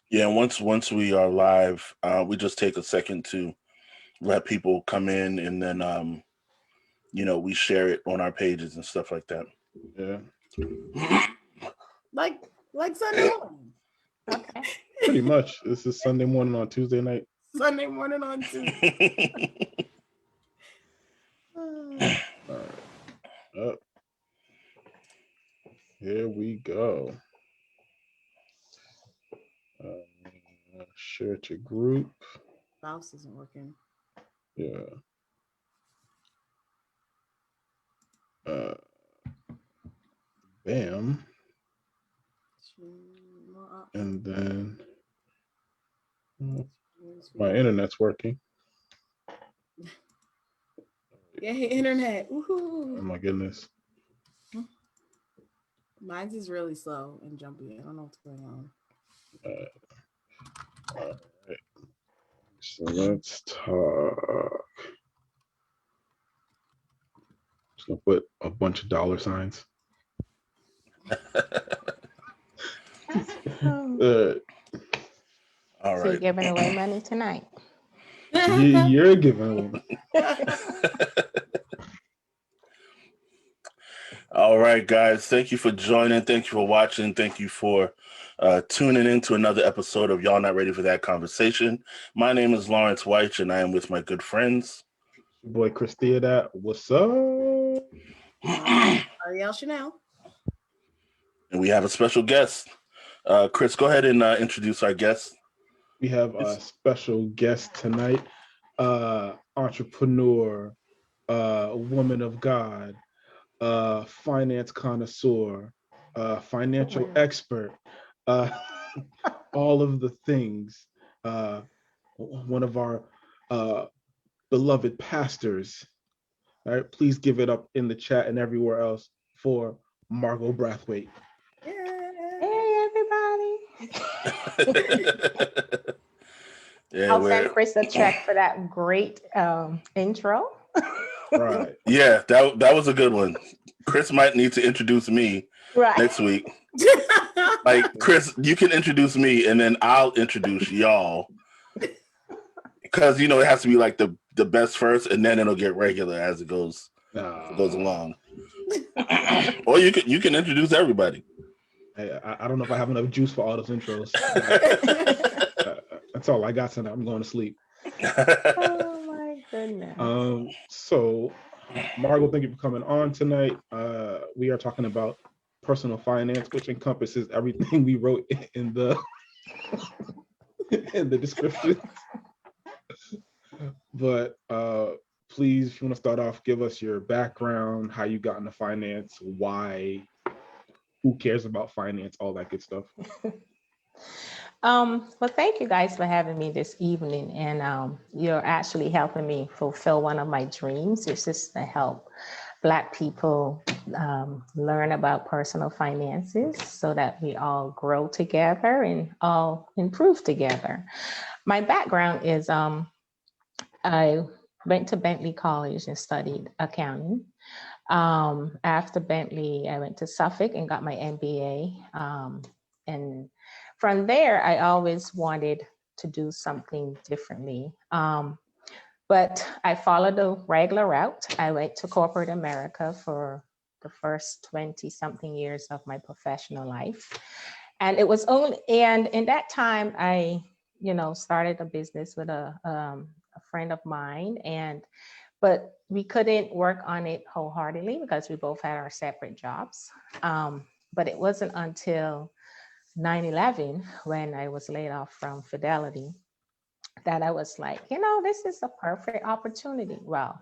Yeah, and once we are live, we just take a second to let people come in, and then we share it on our pages and stuff like that. Yeah, like like Sunday morning. Okay. pretty much. This is Sunday morning on Tuesday night. Sunday morning on Tuesday. All right. Up. Here we go. Share to group. Mouse isn't working. Yeah. Uh, Bam. And then my internet's working. Yay, internet. Oh Woohoo. my goodness. Mine's is really slow and jumpy. I don't know what's going on. All right. So let's talk. Just gonna put a bunch of dollar signs. All So you're right. giving away money tonight. You're giving. All right, guys. Thank you for joining. Thank you for watching. Thank you for tuning in to another episode of Y'all Not Ready for That Conversation. My name is Lawrence White, and I am with my good friends. Your boy Chris Theodat. What's up? Ariel Chanel. And we have a special guest. Chris, go ahead and introduce our guest. We have a special guest tonight, entrepreneur, woman of God, finance connoisseur, financial expert, all of the things. One of our beloved pastors. All right, please give it up in the chat and everywhere else for Margot Brathwaite. Hey, everybody. Yeah, I'll send Chris a check for that great intro. Right. Yeah, that was a good one. Chris might need to introduce me next week. Like, Chris, you can introduce me, and then I'll introduce y'all. Because, it has to be like the best first, and then it'll get regular as it goes along. Or you can introduce everybody. I don't know if I have enough juice for all those intros. That's all I got tonight. I'm going to sleep. Oh my goodness. So, Margot, thank you for coming on tonight. We are talking about personal finance, which encompasses everything we wrote in the in the description. But please, if you want to start off, give us your background, how you got into finance, why, who cares about finance, all that good stuff. Well, thank you guys for having me this evening, and you're actually helping me fulfill one of my dreams, which is to help Black people learn about personal finances so that we all grow together and all improve together. My background is I went to Bentley College and studied accounting. After Bentley, I went to Suffolk and got my MBA. And from there, I always wanted to do something differently. But I followed the regular route. I went to corporate America for the first 20 something years of my professional life. And it was only, and in that time, I, started a business with a friend of mine, but we couldn't work on it wholeheartedly because we both had our separate jobs. But it wasn't until 9/11 when I was laid off from Fidelity that I was like, this is a perfect opportunity. Well,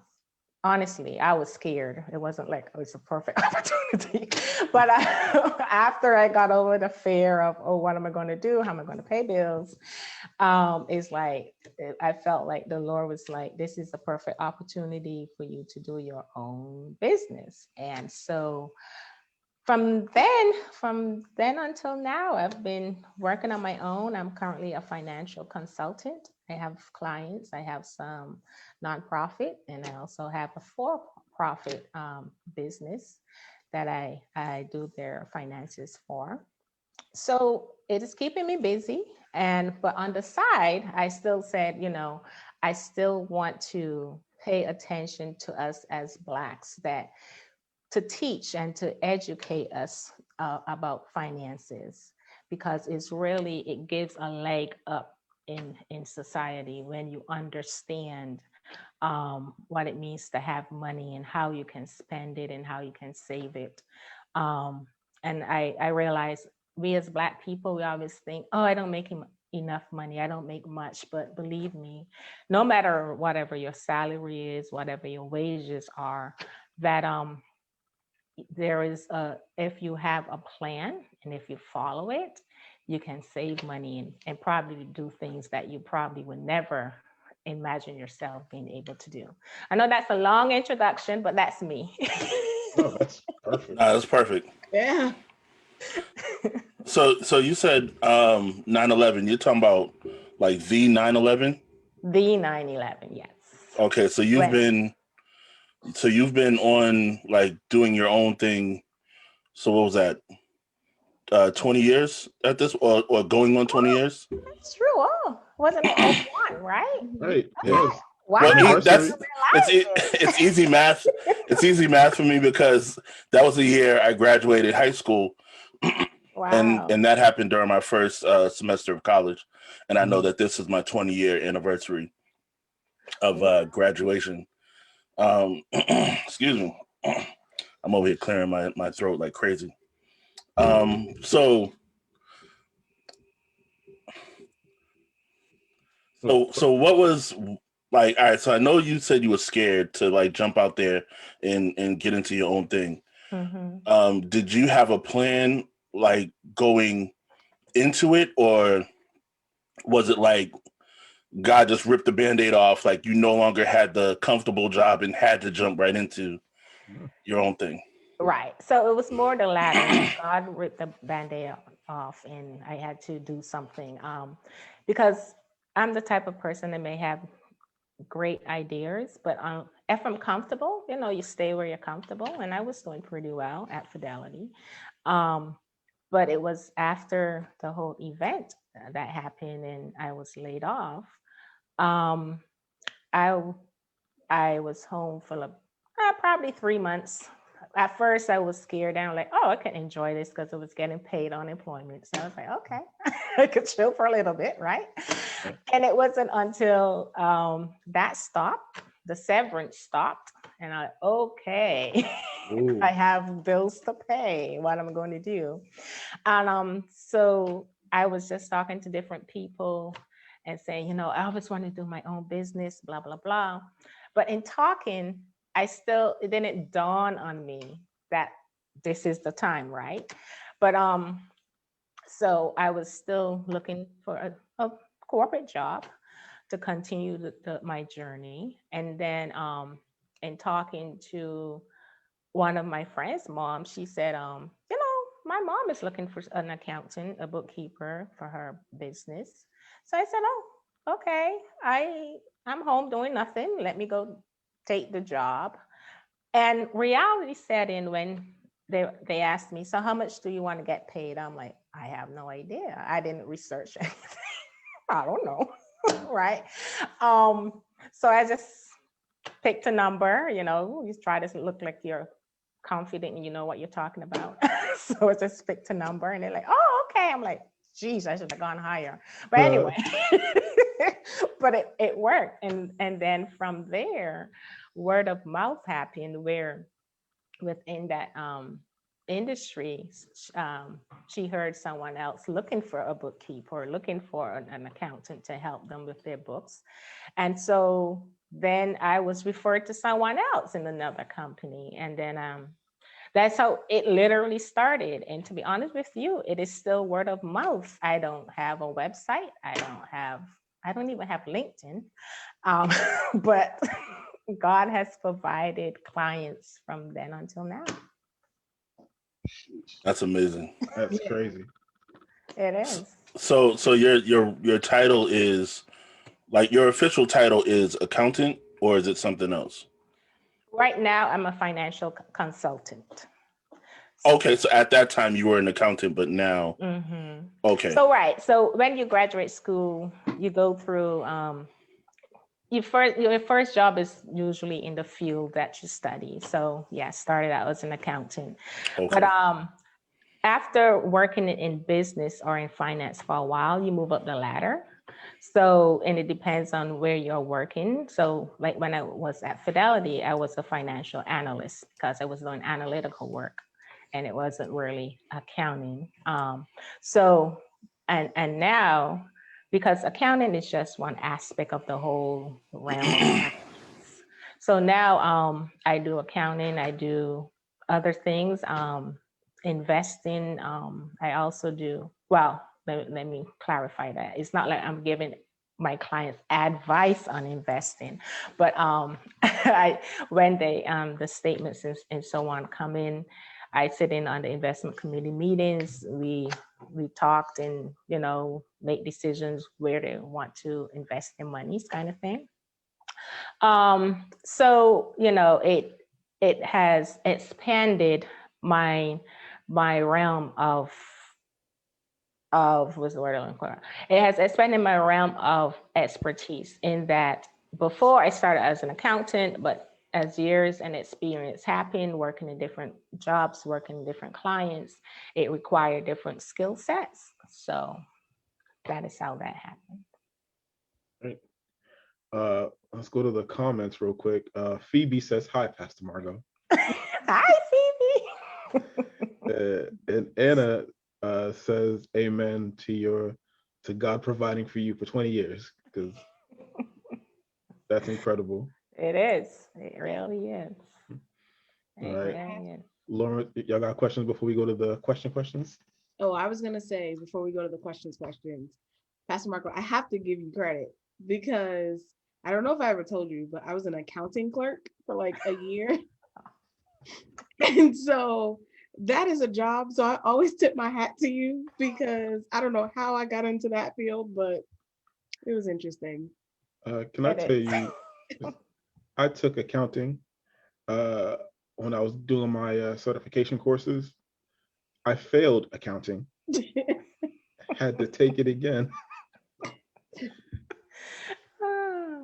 honestly, I was scared. It wasn't like it was a perfect opportunity. But after I got over the fear of, what am I going to do? How am I going to pay bills? It's like, I felt like the Lord was like, this is a perfect opportunity for you to do your own business. And so from then until now, I've been working on my own. I'm currently a financial consultant. I have clients. I have some nonprofit, and I also have a for-profit business that I do their finances for. So it is keeping me busy. But on the side, I still said, I still want to pay attention to us as Blacks, that to teach and to educate us about finances, because it gives a leg up in society when you understand what it means to have money and how you can spend it and how you can save it. And I realized we as Black people, we always think, oh, I don't make enough money, I don't make much. But believe me, no matter whatever your salary is, whatever your wages are, that there is if you have a plan and if you follow it, you can save money and probably do things that you probably would never imagine yourself being able to do. I know that's a long introduction, but that's me. No, that's perfect. That's perfect. Yeah. So you said 9/11. You're talking about like the 9/11? The 9/11, yes. Okay, so you've been on like doing your own thing. So what was that? 20 years at this, or going on 20 years? That's true. Oh, wasn't it 01, right? Right. Yeah. Yes. Wow. Well, Anniversary. it's easy math. It's easy math for me because that was the year I graduated high school, Wow. and that happened during my first semester of college, and I know that this is my 20-year anniversary of graduation. Excuse me, I'm over here clearing my throat like crazy. So what was like, all right, so I know you said you were scared to like jump out there and get into your own thing. Mm-hmm. Did you have a plan like going into it, or was it like God just ripped the Band-Aid off, like you no longer had the comfortable job and had to jump right into your own thing? Right. So it was more the latter. God ripped the Band-Aid off and I had to do something because I'm the type of person that may have great ideas, but if I'm comfortable, you stay where you're comfortable. And I was doing pretty well at Fidelity. But it was after the whole event that happened and I was laid off. I was home for probably 3 months. At first, I was scared. And I'm like, oh, I can enjoy this because I was getting paid unemployment. So I was like, okay, I could chill for a little bit, right? And it wasn't until that stopped, the severance stopped, and okay, I have bills to pay. What am I going to do? And so I was just talking to different people and saying, I always wanted to do my own business, blah, blah, blah. But in talking, it didn't dawn on me that this is the time, right? But so I was still looking for a corporate job to continue my journey. And then in talking to one of my friend's mom, she said, my mom is looking for an accountant, a bookkeeper for her business. So I said, oh, okay, I'm home doing nothing. Let me go take the job. And reality set in when they asked me, so how much do you want to get paid? I'm like, I have no idea. I didn't research anything. I don't know, right? So I just picked a number, you try to look like you're confident and you know what you're talking about. So I just picked a number and they're like, oh, okay. I'm like, geez, I should have gone higher. But anyway, but it worked. And then from there, word of mouth happened where within that industry, she heard someone else looking for a bookkeeper, looking for an accountant to help them with their books. And so then I was referred to someone else in another company. And then that's how it literally started. And to be honest with you, it is still word of mouth. I don't have a website. I don't even have LinkedIn. But God has provided clients from then until now. That's amazing. That's crazy. It is. So your title is, like, your official title is accountant, or is it something else? Right now, I'm a financial consultant. Okay, so at that time you were an accountant, but now, okay. So right. So when you graduate school, you go through your first job is usually in the field that you study. So yeah, I started out as an accountant. Okay. But after working in business or in finance for a while, you move up the ladder. So, and it depends on where you're working. So like when I was at Fidelity, I was a financial analyst because I was doing analytical work and it wasn't really accounting. And now, because accounting is just one aspect of the whole realm of finance. So now I do accounting, I do other things, investing. I also do, well, let me clarify that. It's not like I'm giving my clients advice on investing, but when the statements and so on come in, I sit in on the investment committee meetings. We talked and make decisions where they want to invest their monies, kind of thing. So it has expanded my realm of what's the word I'm looking for? It has expanded my realm of expertise in that before I started as an accountant, but as years and experience happened, working in different jobs, working with different clients, it required different skill sets. So that is how that happened. Right. Let's go to the comments real quick. Phoebe says, hi, Pastor Margot. Hi, Phoebe. And Anna says, amen to God providing for you for 20 years, because that's incredible. It is. It really is. All right. Lauren, y'all got questions before we go to the questions? Oh, I was going to say, before we go to the questions, Pastor Marco, I have to give you credit because I don't know if I ever told you, but I was an accounting clerk for like a year. And so that is a job. So I always tip my hat to you because I don't know how I got into that field, but it was interesting. Can I tell you, I took accounting when I was doing my certification courses. I failed accounting. Had to take it again.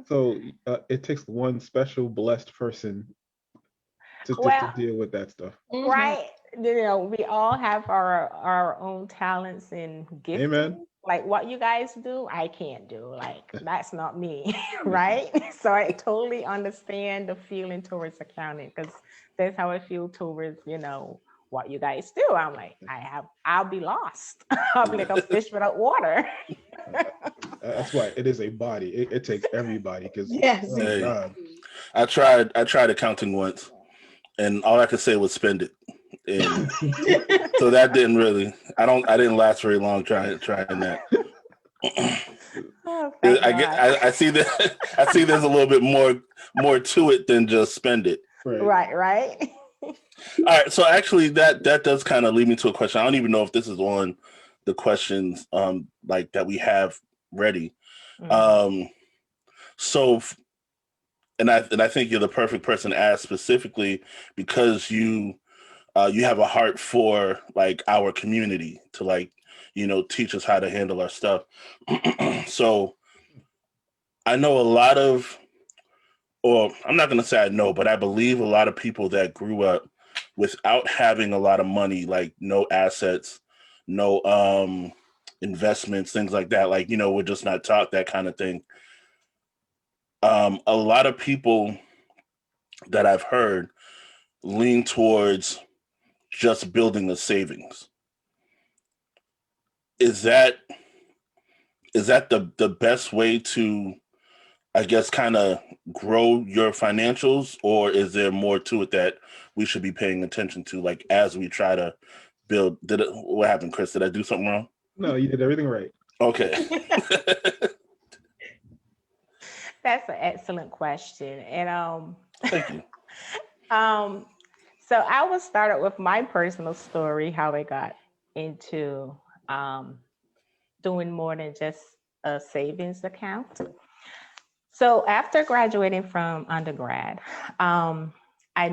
So it takes one special blessed person to deal with that stuff. Right. We all have our own talents and gifts. Amen. Like what you guys do, I can't do. Like that's not me, right? So I totally understand the feeling towards accounting because that's how I feel towards, what you guys do. I'm like, I'll be lost. I'll be like a fish without water. That's why it is a body. It takes everybody because yes. I tried accounting once, and all I could say was spend it, and so that didn't really. I didn't last very long trying that. Oh, I see that. I see there's a little bit more to it than just spend it. Right. All right, so actually that does kind of lead me to a question. I don't even know if this is on the questions like that we have ready. Mm-hmm. So and I think you're the perfect person to ask specifically because you have a heart for like our community to like teach us how to handle our stuff. So I know a lot of, or I'm not going to say I know, but I believe a lot of people that grew up without having a lot of money, like no assets, no investments, things like that. Like, we're just not taught that kind of thing. A lot of people that I've heard lean towards just building a savings. Is that the best way to, I guess, kind of grow your financials, or is there more to it that we should be paying attention to, like as we try to build? What happened, Chris? Did I do something wrong? No, you did everything right. Okay. That's an excellent question, and thank you. So I will start with my personal story, how I got into doing more than just a savings account. So after graduating from undergrad, I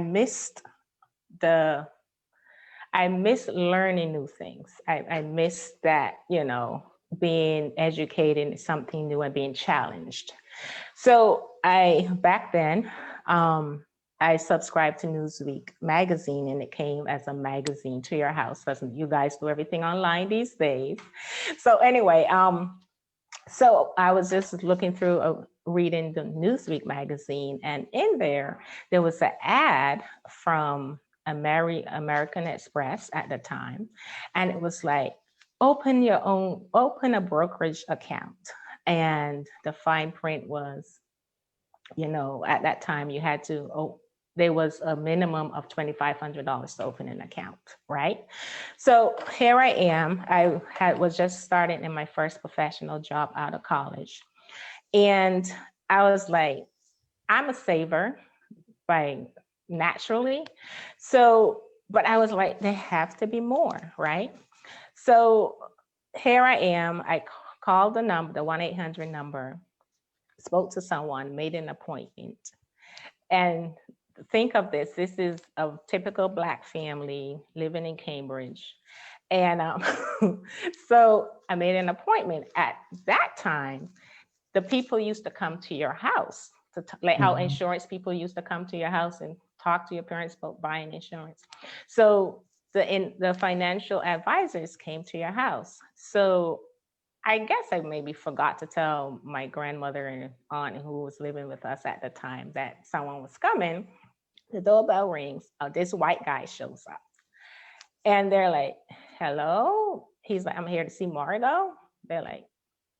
I miss learning new things. I miss that, being educated in something new and being challenged. So back then, I subscribed to Newsweek magazine, and it came as a magazine to your house. Because you guys do everything online these days. So anyway, so I was just looking through, reading the Newsweek magazine, and in there was an ad from American Express at the time, and it was like, open a brokerage account. And the fine print was, at that time you had to, there was a minimum of $2,500 to open an account, right? So here I am. Was just starting in my first professional job out of college. And I was like, I'm a saver naturally. So, but I was like, there have to be more, right? So here I am. I called the 1-800 number, spoke to someone, made an appointment. And think of this is a typical Black family living in Cambridge. And so I made an appointment. At that time, the people used to come to your house, like how insurance people used to come to your house and talk to your parents about buying insurance. So the financial advisors came to your house. So I guess I maybe forgot to tell my grandmother and aunt who was living with us at the time that someone was coming. The doorbell rings. This white guy shows up. And they're like, hello? He's like, I'm here to see Margot. They're like,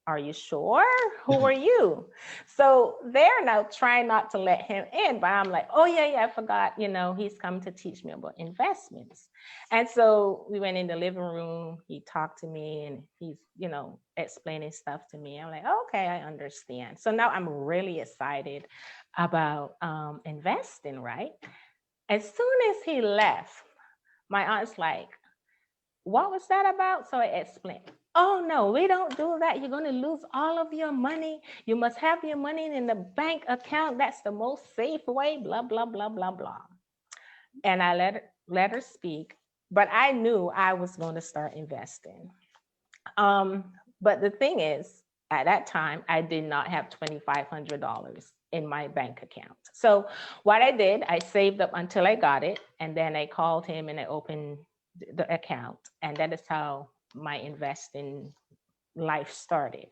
are you sure? Who are you? So they're now trying not to let him in, but I'm like, oh yeah, I forgot, he's come to teach me about investments. And so we went in the living room, he talked to me, and he's, explaining stuff to me. I'm like, okay, I understand. So now I'm really excited about investing, right? As soon as he left, my aunt's like, what was that about? So I explained. Oh no, we don't do that. You're going to lose all of your money. You must have your money in the bank account. That's the most safe way, blah, blah, blah, blah, blah. And I let her speak, but I knew I was going to start investing. But the thing is, at that time, I did not have $2,500 in my bank account. So what I did, I saved up until I got it. And then I called him and I opened the account. And that is how my investing life started.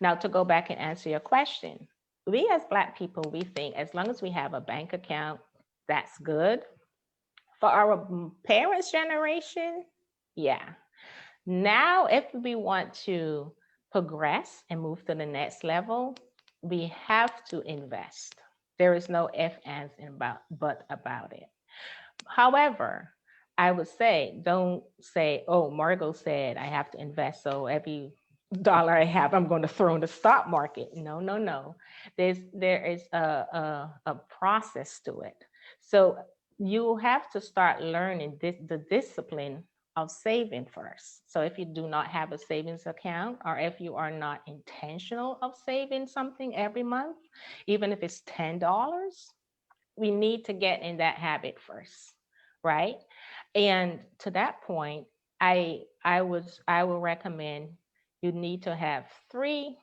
Now, to go back and answer your question, we as Black people, we think as long as we have a bank account, that's good. For our parents' generation, yeah. Now, if we want to progress and move to the next level, we have to invest. There is no ifs, ands, and buts about it. However, I would say, don't say, oh, Margot said I have to invest, so every dollar I have, I'm going to throw in the stock market. No. There is a process to it. So you have to start learning the discipline of saving first. So if you do not have a savings account, or if you are not intentional of saving something every month, even if it's $10, we need to get in that habit first, right? And to that point, I will recommend you need to have 3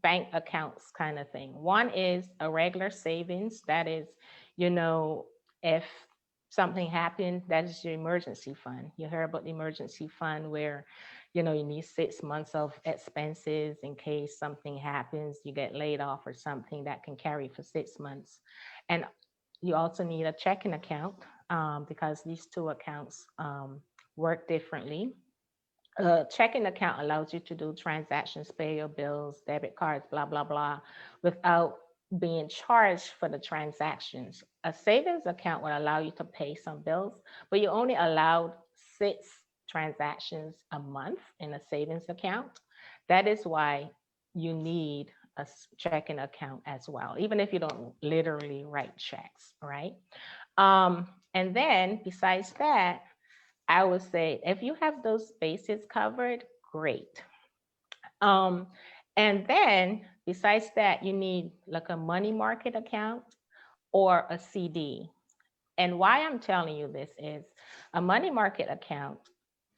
bank accounts kind of thing. One is a regular savings. That is, if something happened, that is your emergency fund. You heard about the emergency fund where, you need 6 months of expenses in case something happens, you get laid off or something, that can carry for 6 months. And you also need a checking account because these 2 accounts work differently. A checking account allows you to do transactions, pay your bills, debit cards, blah, blah, blah, without being charged for the transactions. A savings account will allow you to pay some bills, but you only allowed 6 transactions a month in a savings account. That is why you need a checking account as well, even if you don't literally write checks, right? And then besides that, I would say if you have those bases covered, great. And then besides that, you need like a money market account or a CD. And why I'm telling you this is a money market account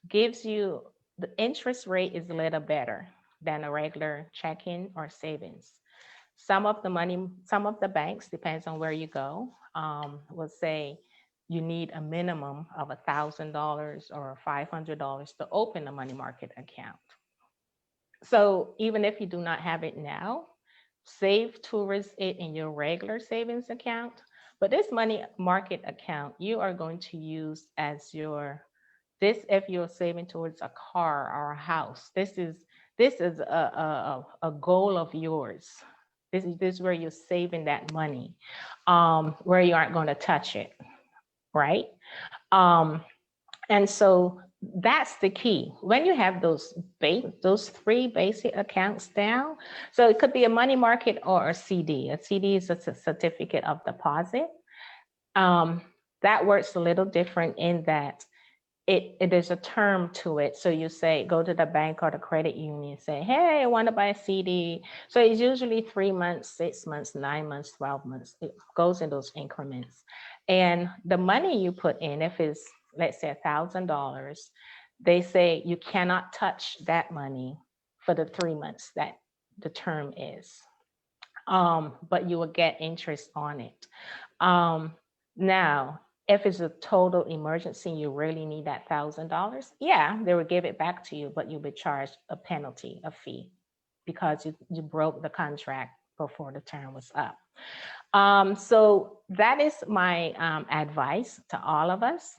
gives you the interest rate is a little better than a regular checking or savings. Some of the banks, depends on where you go, will say you need a minimum of $1,000 or $500 to open a money market account. So even if you do not have it now, save towards it in your regular savings account. But this money market account, you are going to use as if you're saving towards a car or a house. This is a goal of yours. This is where you're saving that money, where you aren't going to touch it, right? And so that's the key. When you have those three basic accounts down, so it could be a money market or a CD. A CD is a certificate of deposit. That works a little different in that it is a term to it. So you say, go to the bank or the credit union, say, hey, I want to buy a CD. So it's usually 3 months, 6 months, 9 months, 12 months. It goes in those increments. And the money you put in, if it's, let's say $1,000, they say you cannot touch that money for the 3 months that the term is. But you will get interest on it. Now, if it's a total emergency, you really need that $1,000, yeah, they will give it back to you, but you'll be charged a penalty, a fee, because you broke the contract before the term was up. So that is my advice to all of us.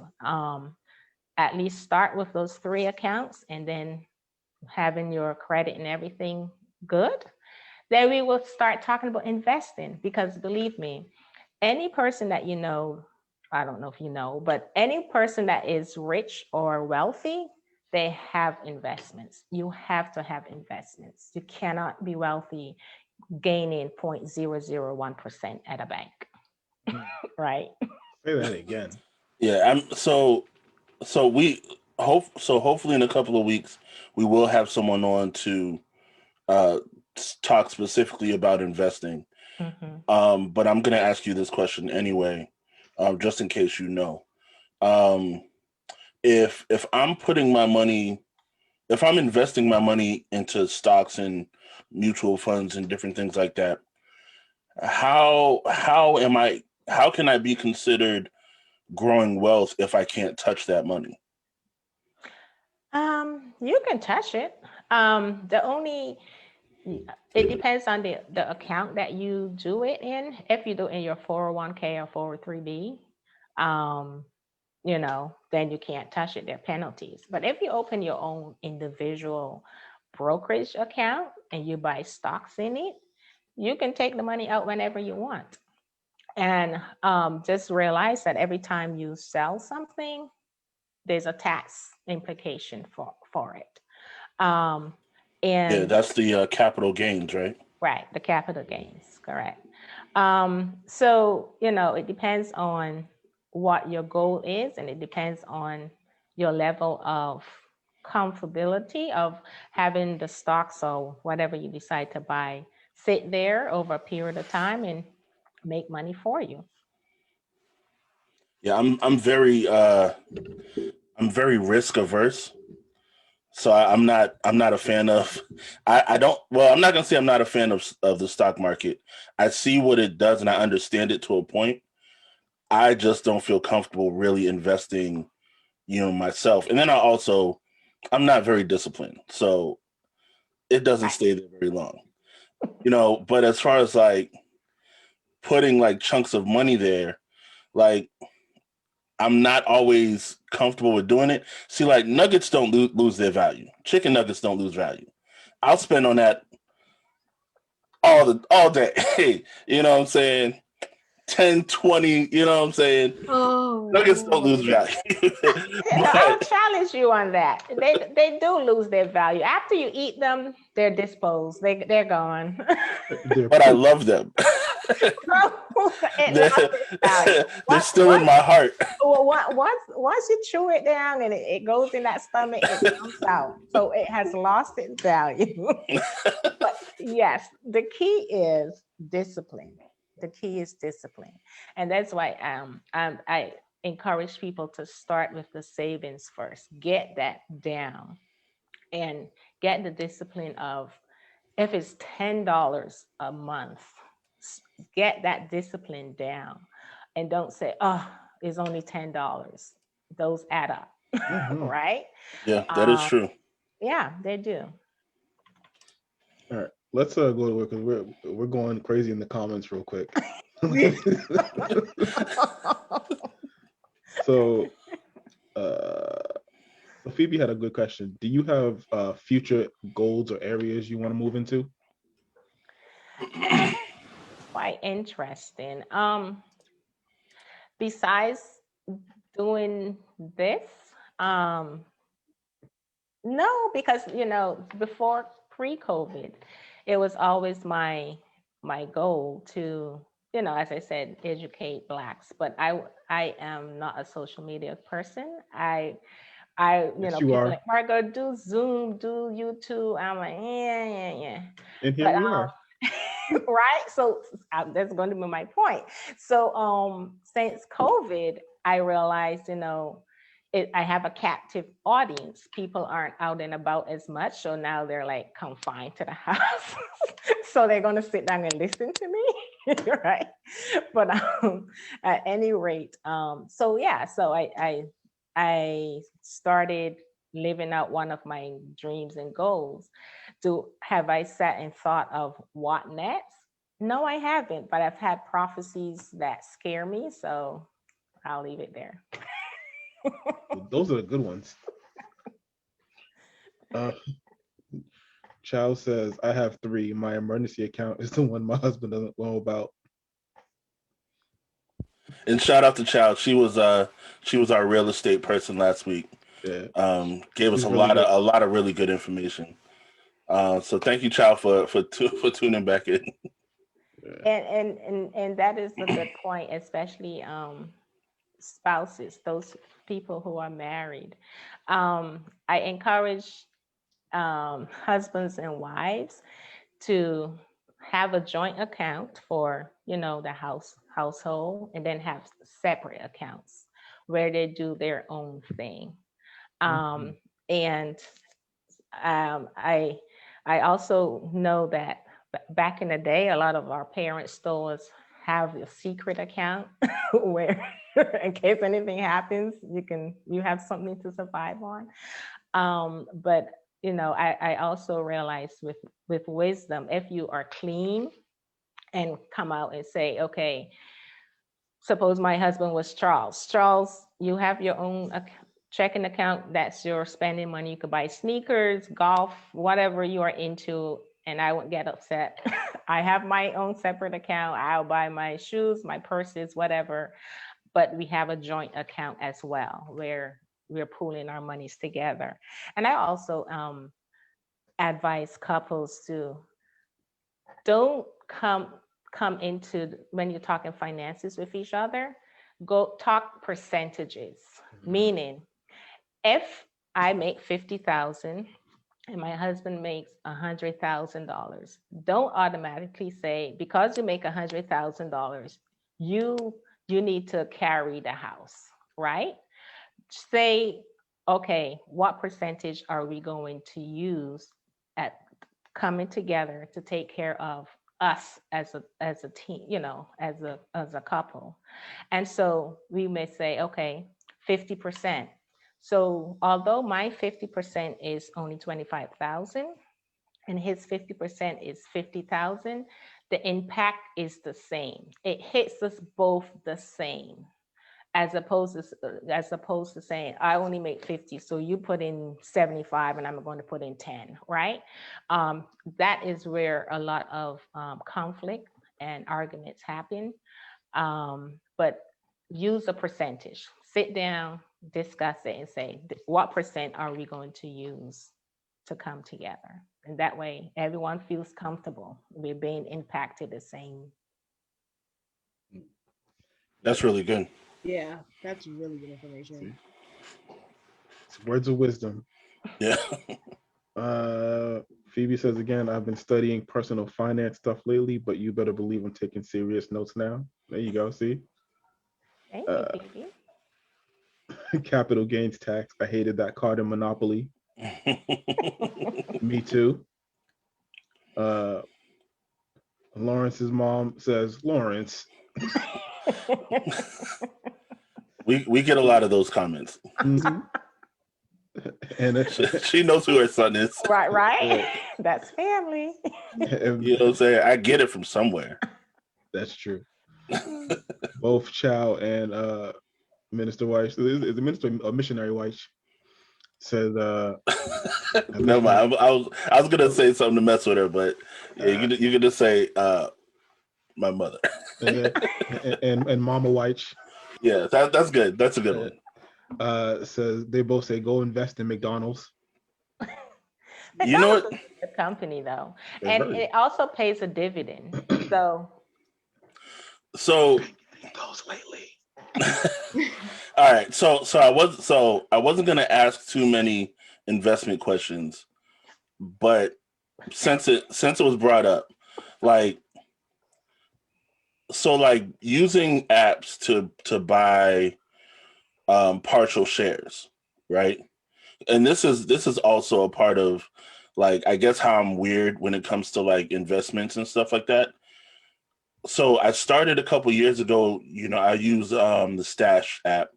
At least start with those 3 accounts, and then having your credit and everything good. Then we will start talking about investing, because believe me, any person that you know, I don't know if you know, but any person that is rich or wealthy, they have investments. You have to have investments. You cannot be wealthy gaining 0.001% at a bank, right? Say that again. Yeah, hopefully in a couple of weeks we will have someone on to talk specifically about investing. Mm-hmm. But I'm going to ask you this question anyway, just in case you know. If I'm putting my money, if I'm investing my money into stocks and mutual funds and different things like that, how can I be considered growing wealth if I can't touch that money? You can touch it. It depends on the account that you do it in. If you do it in your 401k or 403b, then you can't touch it. There are penalties. But if you open your own individual brokerage account and you buy stocks in it, you can take the money out whenever you want. And just realize that every time you sell something, there's a tax implication for it. And yeah, that's the capital gains, right? Right, the capital gains, correct. So, it depends on what your goal is, and it depends on your level of comfortability of having the stocks or whatever you decide to buy sit there over a period of time and make money for you. Yeah, I'm very risk averse. So I'm not a fan of, I'm not going to say I'm not a fan of the stock market. I see what it does and I understand it to a point. I just don't feel comfortable really investing, myself. And then I'm not very disciplined. So it doesn't stay there very long, but as far as like putting like chunks of money there, like I'm not always comfortable with doing it. See, like nuggets don't lose their value. Chicken nuggets don't lose value. I'll spend on that all day. You know what I'm saying? 10, 20, you know what I'm saying? Oh, nuggets don't lose value. I'll challenge you on that. They do lose their value. After you eat them, they're disposed. They're gone. But I love them. They're still in my heart. Well, once you chew it down and it goes in that stomach, it comes out. So it has lost its value. But yes, the key is discipline. The key is discipline. And that's why I encourage people to start with the savings first. Get that down and get the discipline of, if it's $10 a month, get that discipline down and don't say, oh, it's only $10. Those add up, right? Yeah, that is true. Yeah, they do. All right, let's go to work because we're going crazy in the comments real quick. So Phoebe had a good question. Do you have future goals or areas you want to move into? Quite interesting. Besides doing this, no, because before pre-COVID, it was always my goal to, as I said, educate Blacks. But I am not a social media person. Yes, people are. Like, Margo, do Zoom, do YouTube. I'm like, yeah. And here we are. Right. So that's going to be my point. So since COVID, I realized, I have a captive audience. People aren't out and about as much. So now they're like confined to the house. So they're going to sit down and listen to me. Right. But at any rate, so I started living out one of my dreams and goals. Have I sat and thought of what next? No, I haven't, but I've had prophecies that scare me. So I'll leave it there. Those are the good ones. Chow says, I have 3. My emergency account is the one my husband doesn't know about. And shout out to Chow. She was our real estate person last week. Yeah. Gave us a lot of really good information. So thank you, Chow, for tuning back in. And that is a good point, especially spouses, those people who are married. I encourage husbands and wives to have a joint account for the household, and then have separate accounts where they do their own thing. And I also know that back in the day, a lot of our parents told us, have a secret account where in case anything happens, you have something to survive on. But I also realized with wisdom, if you are clean and come out and say, okay, suppose my husband was Charles. Charles, you have your own checking account. That's your spending money. You could buy sneakers, golf, whatever you are into, and I won't get upset. I have my own separate account. I'll buy my shoes, my purses, whatever. But we have a joint account as well, where we're pooling our monies together. And I also advise couples to don't come into, when you're talking finances with each other, go talk percentages. Meaning, if I make $50,000 and my husband makes $100,000, don't automatically say, because you make $100,000, you need to carry the house, right? Say, okay, what percentage are we going to use at coming together to take care of us as a team, as a couple? And so we may say, okay, 50%. So although my 50% is only 25,000 and his 50% is 50,000, the impact is the same. It hits us both the same, as opposed to saying, I only make 50, so you put in 75 and I'm going to put in 10, right? That is where a lot of conflict and arguments happen. But use a percentage. Sit down, discuss it, and say, what percent are we going to use to come together? And that way, everyone feels comfortable. We're being impacted the same. That's really good. Yeah, that's really good information. It's words of wisdom. Yeah. Phoebe says again, I've been studying personal finance stuff lately, but you better believe I'm taking serious notes now. There you go. See, Thank you, Phoebe. capital gains tax. I hated that card in Monopoly. Me too. Lawrence's mom says, Lawrence. we get a lot of those comments. Mhm. And she knows who her son is. Right. That's family. And, you know what I'm saying? I get it from somewhere. That's true. Both Chow and Minister Weiss, is the minister or missionary Weiss, says no, I was gonna say something to mess with her, but yeah, you can just say my mother. and Mama White. Yeah, that's good. That's a good one. Says they both say go invest in McDonald's. You know what? The company though, and it also pays a dividend. So those lately. All right, so I wasn't gonna ask too many investment questions, but since it was brought up, like using apps to buy partial shares, right? And this is also a part of like, I guess how I'm weird when it comes to like investments and stuff like that. So I started a couple years ago, I use the Stash app,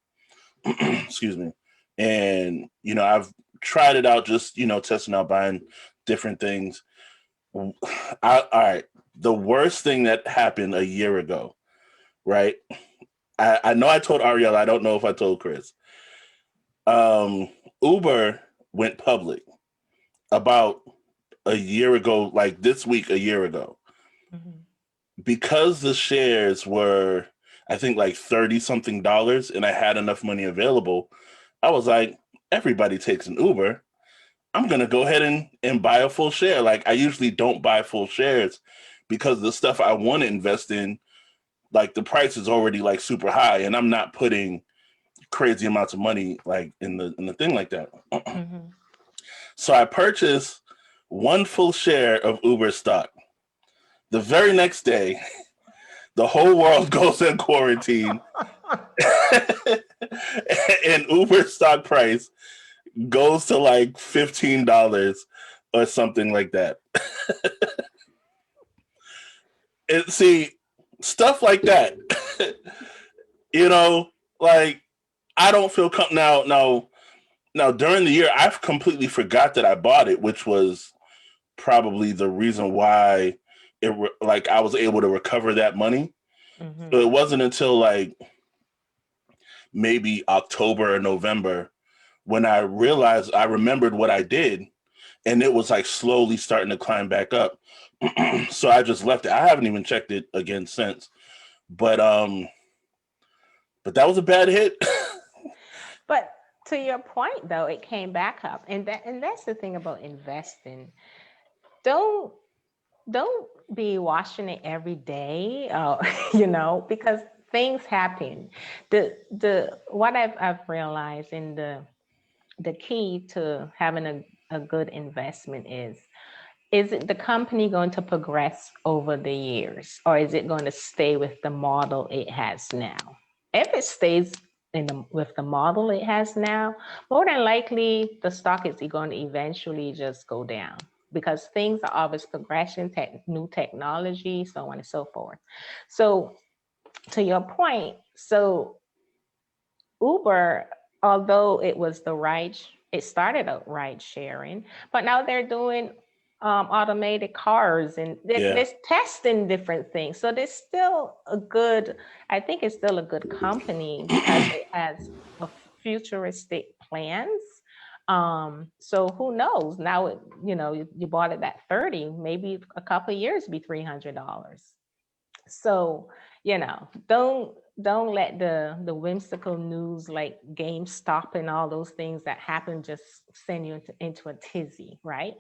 excuse me. And, I've tried it out, just, testing out, buying different things. All right. The worst thing that happened a year ago, right? I know I told Ariel, I don't know if I told Chris. Uber went public about a year ago, like this week, a year ago. Mm-hmm. Because the shares were, I think, like $30 something, and I had enough money available, I was like, everybody takes an Uber. I'm going to go ahead and buy a full share. Like, I usually don't buy full shares because the stuff I want to invest in, like the price is already like super high, and I'm not putting crazy amounts of money like in the thing like that. Mm-hmm. So I purchased one full share of Uber stock. The very next day, the whole world goes in quarantine, and Uber stock price goes to like $15 or something like that. And see, stuff like that, like I don't feel now during the year, I've completely forgot that I bought it, which was probably the reason why I was able to recover that money. Mm-hmm. So it wasn't until like maybe October or November when I realized, I remembered what I did, and it was like slowly starting to climb back up. So I just left it. I haven't even checked it again since. But that was a bad hit. But to your point though, it came back up. And that's the thing about investing. Don't be watching it every day, because things happen. What I've realized in the key to having a good investment is it the company going to progress over the years, or is it going to stay with the model it has now? If it stays with the model it has now, more than likely the stock is going to eventually just go down, because things are always progression, new technology, so on and so forth. So to your point, so Uber, although it was it started out ride sharing, but now they're doing automated cars, and they're testing different things. So there's still I think it's still a good company because it has a futuristic plans. So who knows? Now, you bought it at 30, maybe a couple of years be $300. So, don't let the whimsical news like GameStop and all those things that happen just send you into a tizzy, right?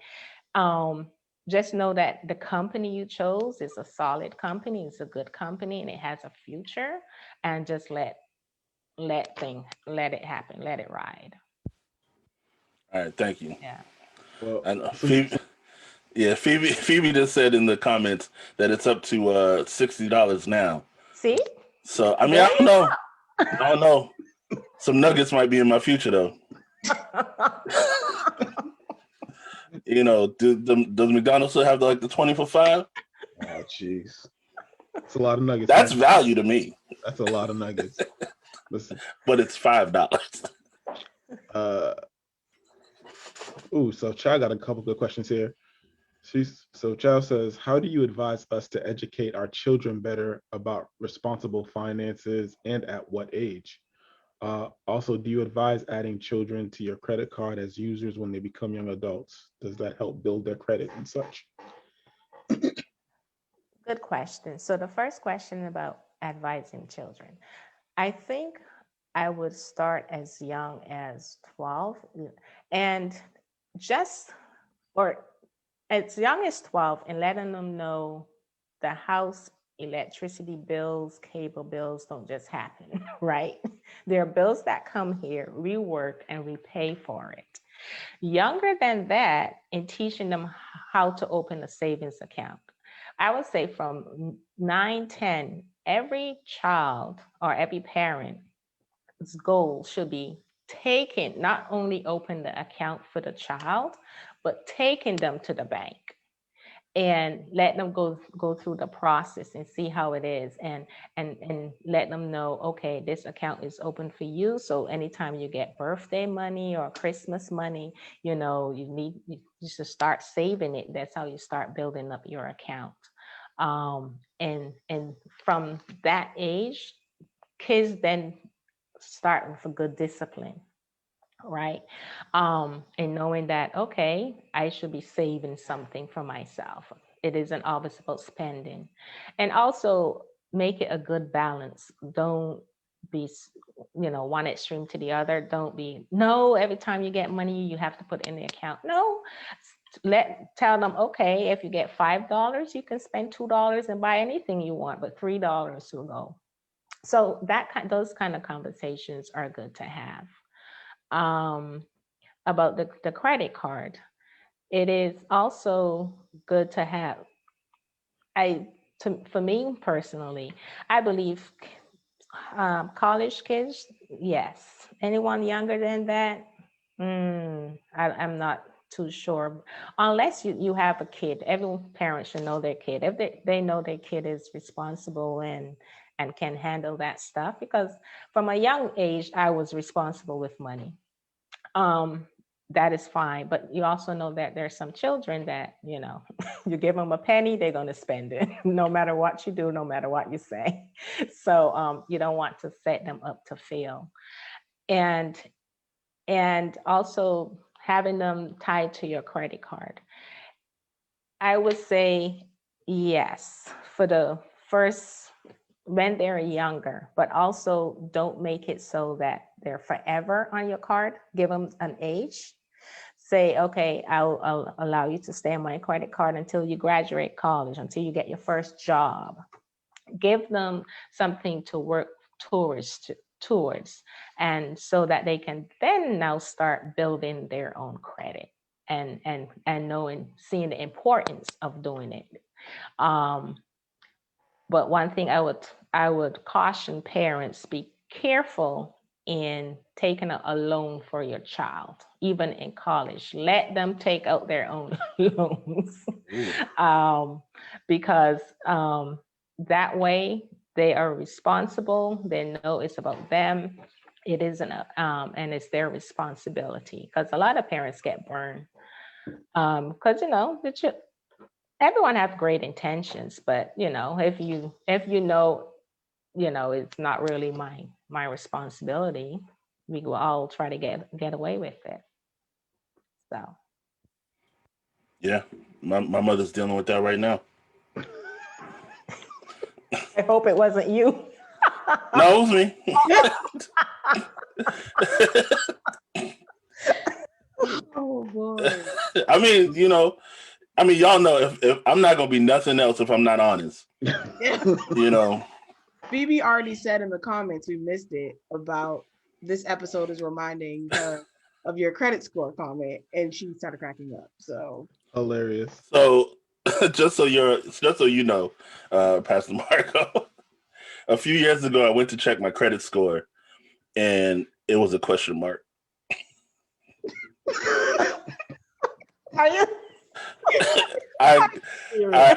Just know that the company you chose is a solid company, it's a good company, and it has a future. And just let it happen, let it ride. All right, thank you. Yeah. Well, Yeah, Phoebe just said in the comments that it's up to $60 now. See? So I mean, I don't know. I don't know. Some nuggets might be in my future though. You know, does McDonald's still have the 20 for $5? Oh, jeez. That's a lot of nuggets. That's man. value to me. That's a lot of nuggets. Listen. But it's $5. So Chow got a couple good questions here. Chow says, how do you advise us to educate our children better about responsible finances and at what age? Also, do you advise adding children to your credit card as users when they become young adults? Does that help build their credit and such? Good question. So the first question about advising children, I think I would start as young as 12 and or as young as 12 and letting them know the house electricity bills, cable bills don't just happen, right? There are bills that come here, we work and we pay for it. Younger than that, in teaching them how to open a savings account. I would say from 9, 10, every child or every parent's goal should be taking, not only open the account for the child, but taking them to the bank and let them go through the process and see how it is, and let them know, okay, this account is open for you. So anytime you get birthday money or Christmas money, you know, you should start saving it. That's how you start building up your account. And from that age, kids then start with a good discipline, right? And knowing that, okay, I should be saving something for myself. It isn't always about spending. And also make it a good balance. Don't be, one extreme to the other. Don't be, no, every time you get money, you have to put in the account. No, tell them, okay, if you get $5, you can spend $2 and buy anything you want, but $3 will go. So those kind of conversations are good to have. About the credit card, it is also good to have. For me personally, I believe college kids, yes. Anyone younger than that, I'm not too sure. Unless you have a kid, every parent should know their kid. If they know their kid is responsible and can handle that stuff, because from a young age, I was responsible with money. That is fine. But you also know that there's some children that, you give them a penny, they're going to spend it, no matter what you do, no matter what you say. So you don't want to set them up to fail. And also having them tied to your credit card. I would say yes, for the first, when they're younger, but also don't make it so that they're forever on your card. Give them an age. Say, okay, I'll allow you to stay on my credit card until you graduate college, until you get your first job. Give them something to work towards, and so that they can then now start building their own credit and seeing the importance of doing it. But one thing I would caution parents, be careful in taking a loan for your child, even in college. Let them take out their own loans, because that way they are responsible. They know it's about them. It isn't, and it's their responsibility. Because a lot of parents get burned. Because everyone have great intentions, but if you know, it's not really my responsibility, we will all try to get away with it. So yeah, my mother's dealing with that right now. I hope it wasn't you. No, it was me. Oh boy. I mean, y'all know if I'm not gonna be nothing else if I'm not honest. Phoebe already said in the comments, we missed it, about this episode is reminding her of your credit score comment, and she started cracking up. So Hilarious. So just so you know, Pastor Marco, a few years ago I went to check my credit score and it was a question mark. Are you? I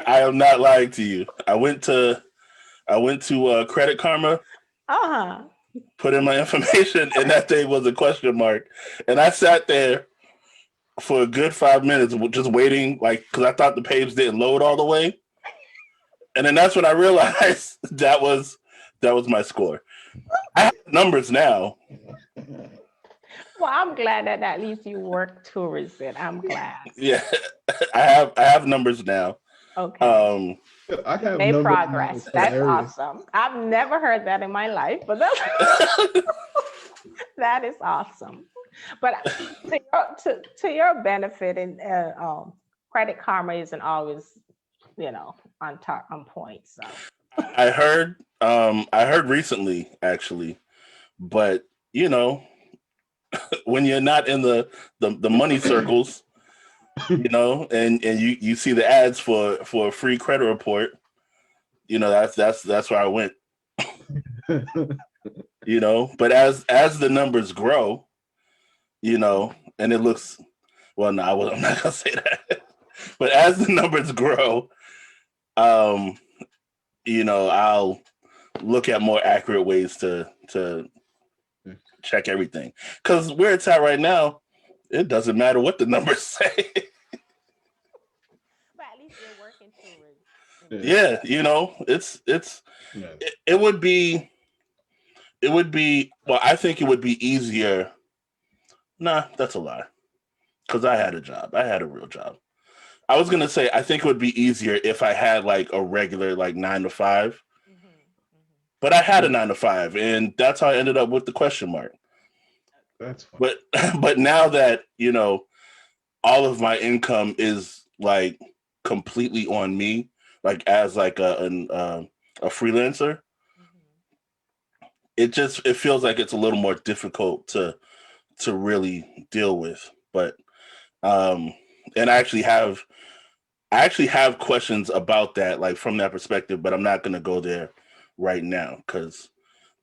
am not lying to you. I went to Credit Karma, put in my information, and that day was a question mark. And I sat there for a good 5 minutes just waiting, like, because I thought the page didn't load all the way. And then that's when I realized that was my score. I have numbers now. Well, I'm glad that at least you work towards it. I'm glad. Yeah, I have numbers now. Okay. I have made numbers progress. now. That's Hilarious. awesome. I've never heard that in my life, but that's that is awesome. But to your benefit, and Credit Karma isn't always, on point. So I heard recently, actually, but when you're not in the money circles, and you see the ads for a free credit report, that's where I went. But as the numbers grow, and it looks, well, no, I'm not gonna say that. But as the numbers grow, I'll look at more accurate ways to check everything. Because where it's at right now, it doesn't matter what the numbers say. but at least you're working towards. Yeah, it would be well, I think it would be easier. Nah, that's a lie. Because I had a job. I had a real job. I was gonna say I think it would be easier if I had like a regular 9 to 5. But I had a 9 to 5, and that's how I ended up with the question mark. That's funny. But now that all of my income is like completely on me, like as like a freelancer, it feels like it's a little more difficult to really deal with. But and I actually have questions about that, like from that perspective, but I'm not going to go there right now because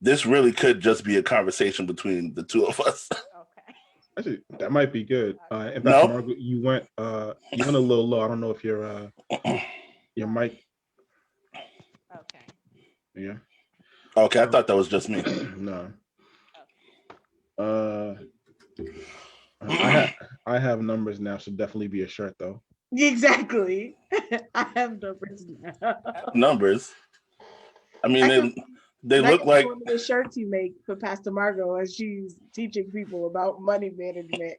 this really could just be a conversation between the two of us. Okay. Actually, that might be good. In fact, No? Margaret, you went a little low. I don't know if your mic. Okay. Yeah. Okay, I thought that was just me. No. I have numbers now, so definitely be a shirt though. Exactly. I have numbers now. Numbers. I mean, they look like one of the shirts you make for Pastor Margot as she's teaching people about money management.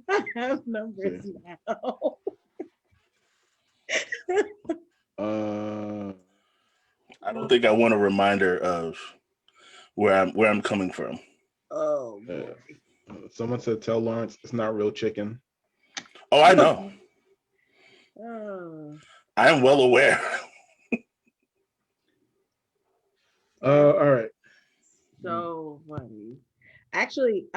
I have numbers now. I don't think I want a reminder of where I'm coming from. Oh boy. Someone said, "Tell Lawrence it's not real chicken." Oh, I know. I am well aware. All right. So funny. Actually,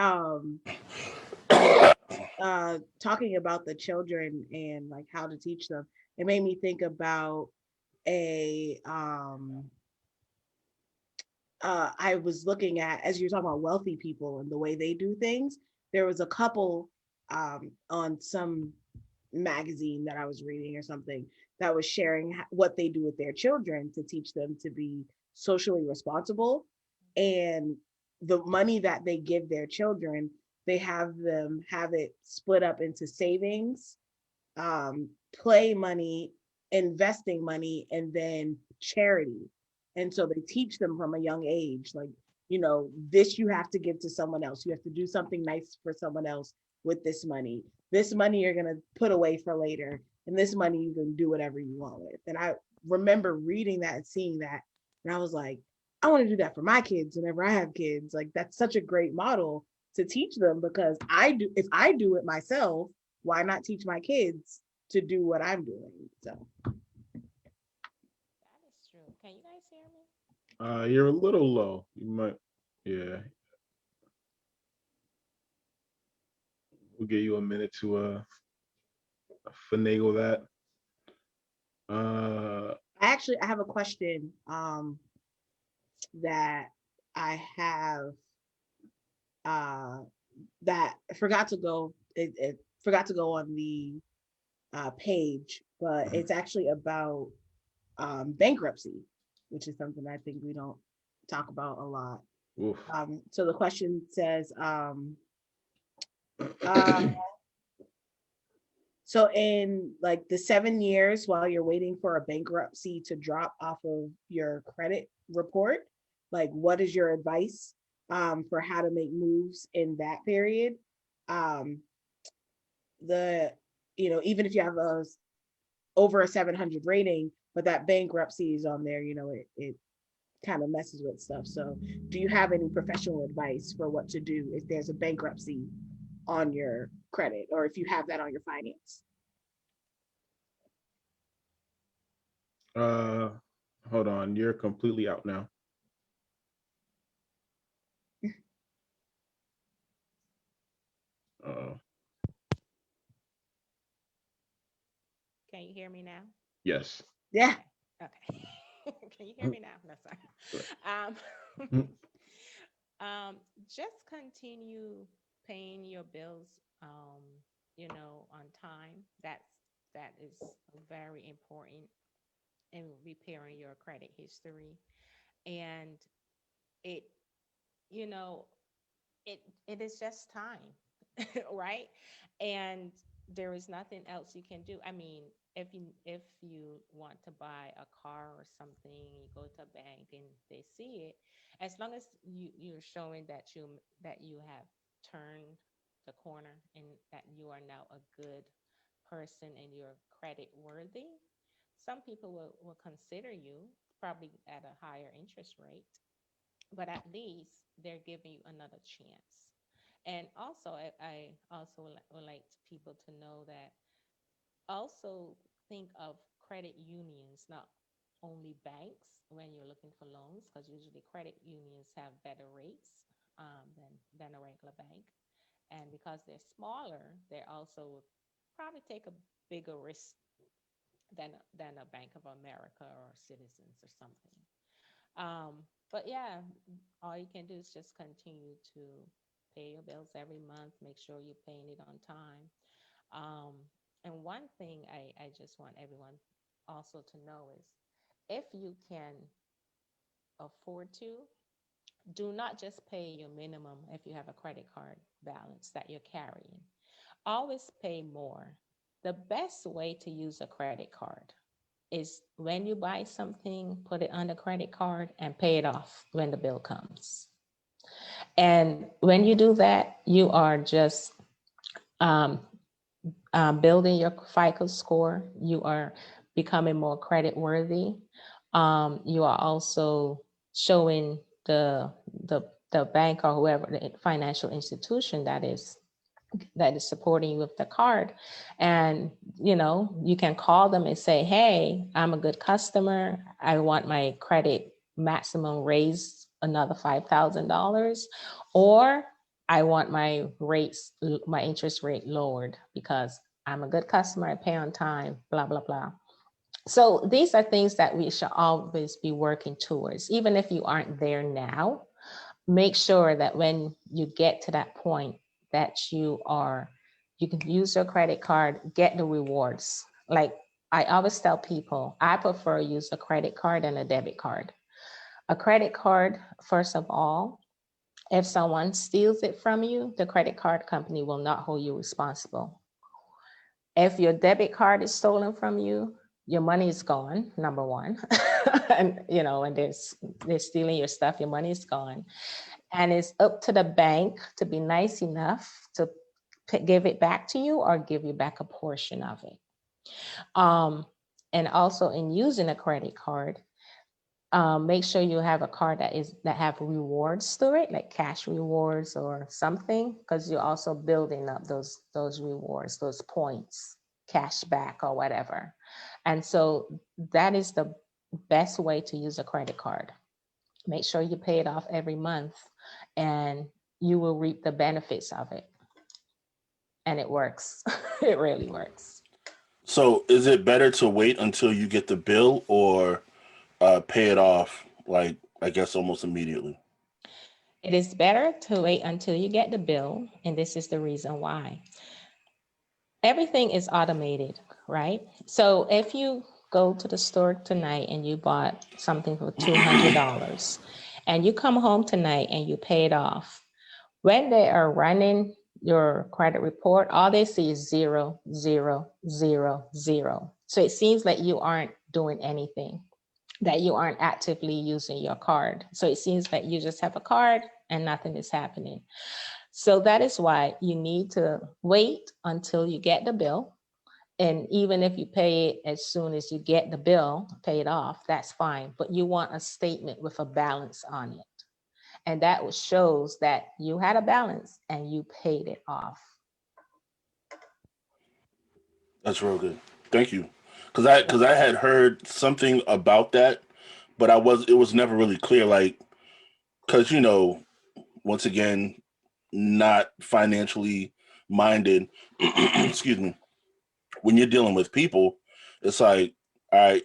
talking about the children and like how to teach them, it made me think about I was looking at, as you're talking about wealthy people and the way they do things, there was a couple on some magazine that I was reading or something that was sharing what they do with their children to teach them to be socially responsible. And the money that they give their children, they have them have it split up into savings, play money, investing money, and then charity. And so they teach them from a young age, like, this you have to give to someone else. You have to do something nice for someone else with this money. This money you're going to put away for later. And this money you can do whatever you want with. And I remember reading that and seeing that. And I was like, I want to do that for my kids whenever I have kids. Like, that's such a great model to teach them, because if I do it myself, why not teach my kids to do what I'm doing? So that is true. Can you guys hear me? You're a little low. You might, yeah. We'll give you a minute to finagle that. I have a question that I have that forgot to go. It forgot to go on the page, but it's actually about bankruptcy, which is something I think we don't talk about a lot. So the question says, so in like the 7 years while you're waiting for a bankruptcy to drop off of your credit report, like what is your advice for how to make moves in that period? The even if you have a over a 700 rating, but that bankruptcy is on there, it kind of messes with stuff. So do you have any professional advice for what to do if there's a bankruptcy on your credit, or if you have that on your finance? Hold on, you're completely out now. Can you hear me now? Yes. Yeah. Okay. Can you hear me now? No, sorry. Just continue paying your bills, on time. That is very important in repairing your credit history. And it, it is just time, right? And there is nothing else you can do. I mean, if you want to buy a car or something, you go to a bank and they see it, as long as you're showing that you have turned the corner and that you are now a good person and you're credit worthy, some people will consider you, probably at a higher interest rate, but at least they're giving you another chance. And also, I also would like people to know that also think of credit unions, not only banks, when you're looking for loans, because usually credit unions have better rates than a regular bank. And because they're smaller, they also probably take a bigger risk than a Bank of America or Citizens or something. But yeah, all you can do is just continue to pay your bills every month, make sure you're paying it on time. Um, and one thing I just want everyone also to know is, if you can afford to, do not just pay your minimum if you have a credit card balance that you're carrying. Always pay more. The best way to use a credit card is when you buy something, put it on the credit card and pay it off when the bill comes. And when you do that, you are just building your FICO score. You are becoming more credit worthy. You are also showing the bank or whoever, the financial institution that is supporting you with the card. And you can call them and say, hey, I'm a good customer, I want my credit maximum raised another $5,000, or I want my interest rate lowered because I'm a good customer, I pay on time, blah blah blah. So these are things that we should always be working towards. Even if you aren't there now, make sure that when you get to that point, that you can use your credit card, get the rewards. Like I always tell people, I prefer use a credit card than a debit card. A credit card, first of all, if someone steals it from you, the credit card company will not hold you responsible. If your debit card is stolen from you, your money is gone, number one. And and they're stealing your stuff, your money is gone. And it's up to the bank to be nice enough to give it back to you or give you back a portion of it. And also, in using a credit card, make sure you have a card that have rewards to it, like cash rewards or something, because you're also building up those rewards, those points, cash back or whatever. And so that is the best way to use a credit card. Make sure you pay it off every month and you will reap the benefits of it. And it works. It really works. So is it better to wait until you get the bill or pay it off, like, I guess, almost immediately? It is better to wait until you get the bill, and this is the reason why. Everything is automated, right? So if you go to the store tonight and you bought something for $200 and you come home tonight and you pay it off, when they are running your credit report, all they see is 0, 0, 0, 0. So it seems like you aren't doing anything, that you aren't actively using your card. So it seems like you just have a card and nothing is happening. So that is why you need to wait until you get the bill. And even if you pay it as soon as you get the bill, pay it off, that's fine. But you want a statement with a balance on it. And that shows that you had a balance and you paid it off. That's real good. Thank you. Because I had heard something about that, but it was never really clear. Like, because, once again, not financially minded. Excuse me. When you're dealing with people, it's like, all right,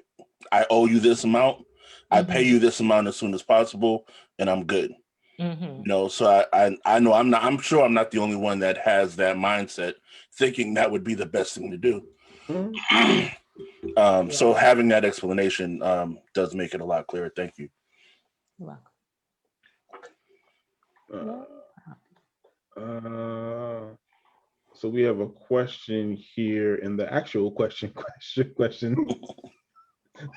I owe you this amount. I pay you this amount as soon as possible, and I'm good. So I know I'm sure I'm not the only one that has that mindset, thinking that would be the best thing to do. So having that explanation does make it a lot clearer. Thank you. You're welcome. So we have a question here in the actual question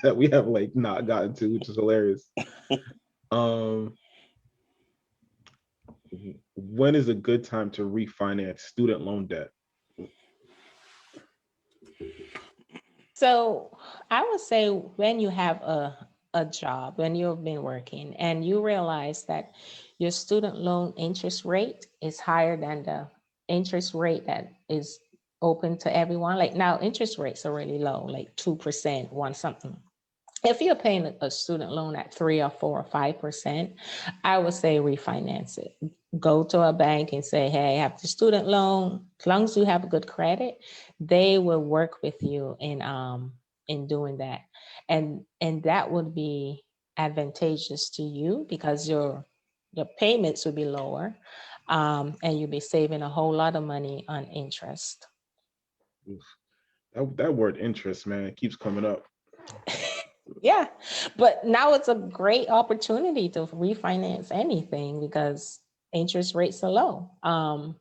that we have like not gotten to, which is hilarious. When is a good time to refinance student loan debt? So I would say when you have a job, when you've been working and you realize that your student loan interest rate is higher than the interest rate that is open to everyone. Like now interest rates are really low, like 2%, 1 something. If you're paying a student loan at 3 or 4 or 5%, I would say refinance it. Go to a bank and say, hey, I have the student loan. As long as you have a good credit, they will work with you in doing that. And that would be advantageous to you because your payments would be lower and you'll be saving a whole lot of money on interest. That word interest, man, it keeps coming up. Yeah, but now it's a great opportunity to refinance anything because interest rates are low. I'm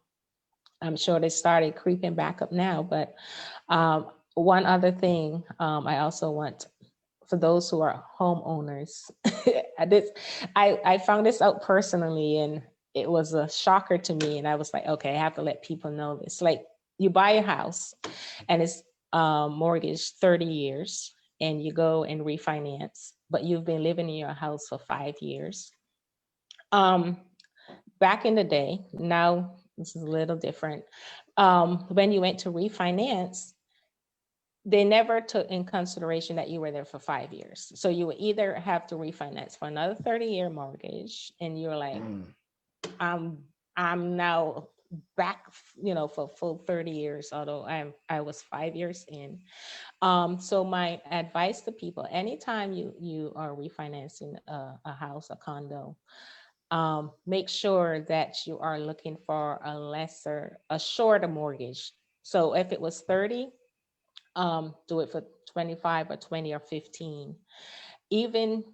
sure they started creeping back up now, but one other thing I also want for those who are homeowners, I found this out personally and it was a shocker to me. And I was like, okay, I have to let people know this. Like you buy a house and it's mortgaged 30 years. And you go and refinance, but you've been living in your house for 5 years. Back in the day, now this is a little different. When you went to refinance, they never took in consideration that you were there for 5 years. So you would either have to refinance for another 30-year mortgage, and you're like, I'm now back, for full 30 years, although I was 5 years in. So my advice to people, anytime you are refinancing a house, a condo, make sure that you are looking for a shorter mortgage. So if it was 30, do it for 25 or 20 or 15. Even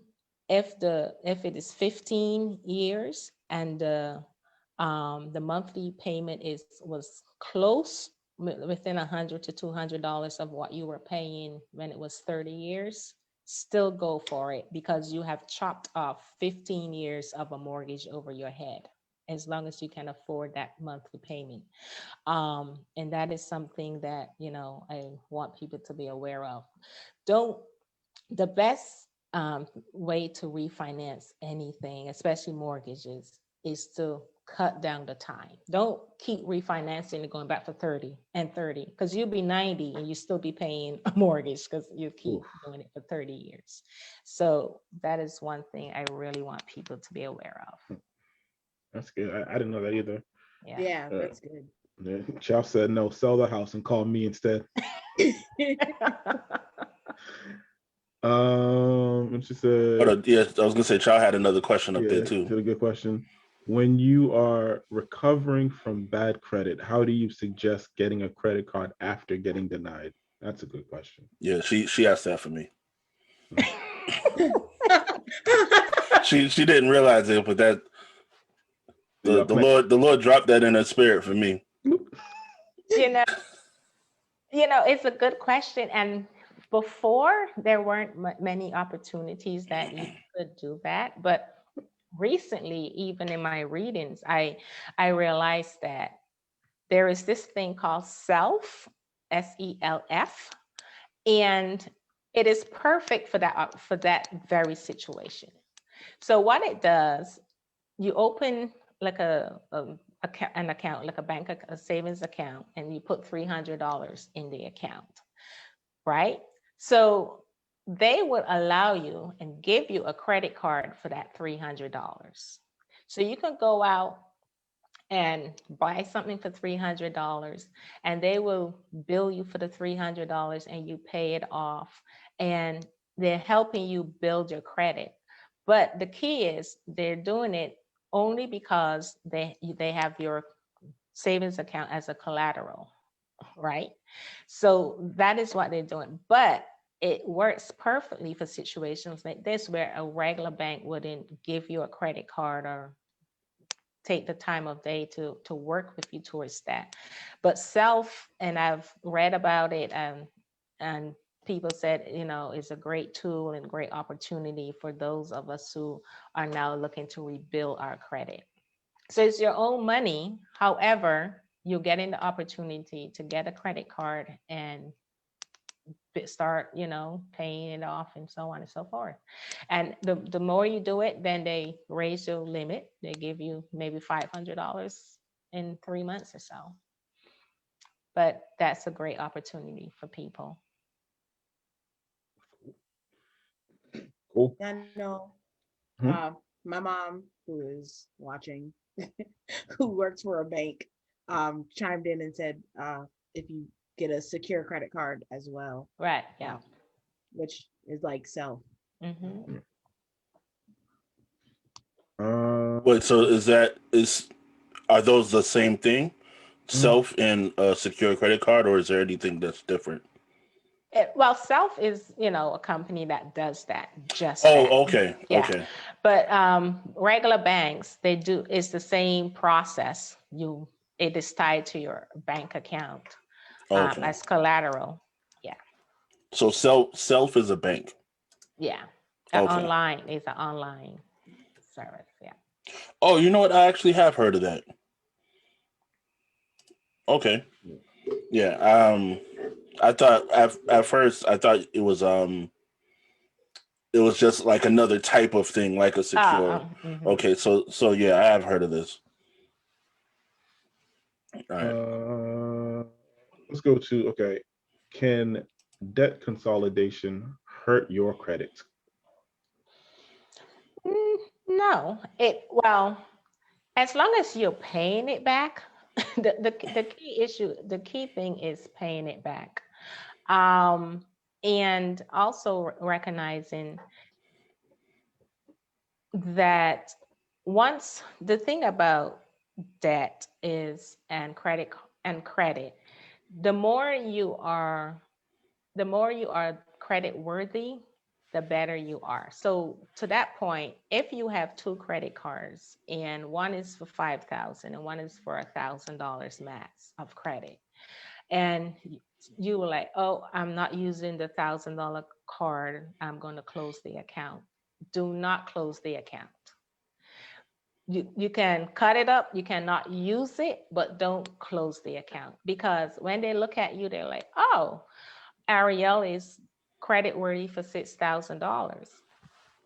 if it is 15 years and the monthly payment was close within $100 to $200 of what you were paying when it was 30 years, still go for it because you have chopped off 15 years of a mortgage over your head, as long as you can afford that monthly payment. And that is something that, I want people to be aware of. The best way to refinance anything, especially mortgages, is to cut down the time. Don't keep refinancing and going back for 30 and 30 because you'll be 90 and you still be paying a mortgage because you keep doing it for 30 years. So that is one thing I really want people to be aware of. That's good. I didn't know that either. Yeah, that's good. Chef said no, sell the house and call me instead. And she said, yes, I was gonna say, Child had another question up there yeah, too. she had a good question. When you are recovering from bad credit, how do you suggest getting a credit card after getting denied? That's a good question. Yeah, she asked that for me. She didn't realize it, but that the Lord dropped that in her spirit for me. You know, it's a good question. And before, there weren't many opportunities that you could do that. But recently, even in my readings, I realized that there is this thing called SELF, SELF, and it is perfect for that very situation. So what it does, you open like an account, like a savings account, and you put $300 in the account, right? So they would allow you and give you a credit card for that $300. So you can go out and buy something for $300, and they will bill you for the $300 and you pay it off, and they're helping you build your credit. But the key is they're doing it only because they have your savings account as a collateral, right? So that is what they're doing. But it works perfectly for situations like this where a regular bank wouldn't give you a credit card or take the time of day to work with you towards that. But SELF, and I've read about it, and people said, it's a great tool and great opportunity for those of us who are now looking to rebuild our credit. So it's your own money. However, you're getting the opportunity to get a credit card and start, paying it off and so on and so forth. And the more you do it, then they raise your limit. They give you maybe $500 in 3 months or so. But that's a great opportunity for people. Cool. I know. My mom, who is watching, who works for a bank, chimed in and said, if you get a secure credit card as well. Right. Yeah. Which is like SELF. Mm-hmm. Wait, so are those the same thing? SELF and a secure credit card, or is there anything that's different? Well, SELF is, a company that does that. Okay. Yeah. Okay. But regular banks, it's the same process. It is tied to your bank account as collateral. Yeah. So SELF is a bank. Yeah. Okay. It's an online service. Yeah. Oh, you know what? I actually have heard of that. Okay. Yeah. I thought at first it was just like another type of thing, like a secure. Mm-hmm. Okay. So yeah, I have heard of this. All right. Let's go to Can debt consolidation hurt your credit? No. As long as you're paying it back, the key thing is paying it back. And also recognizing that the thing about debt is and credit, the more you are credit worthy, the better you are. So to that point, if you have 2 credit cards and one is for $5,000 and one is for $1,000 max of credit, and you were like, oh, I'm not using the $1,000 card, I'm going to close the account. Do not close the account. You can cut it up, you cannot use it, but don't close the account, because when they look at you, they're like, oh, Ariel is credit worthy for $6,000.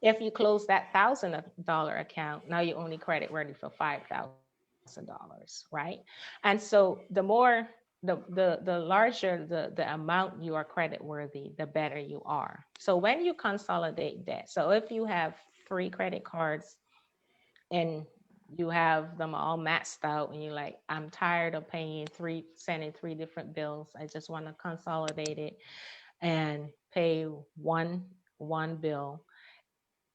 If you close that $1,000 account, now you're only credit worthy for $5,000, right? And so the more the larger the amount you are credit worthy, the better you are. So when you consolidate debt, so if you have 3 credit cards and you have them all maxed out and you're like, I'm tired of sending three different bills. I just want to consolidate it and pay one bill.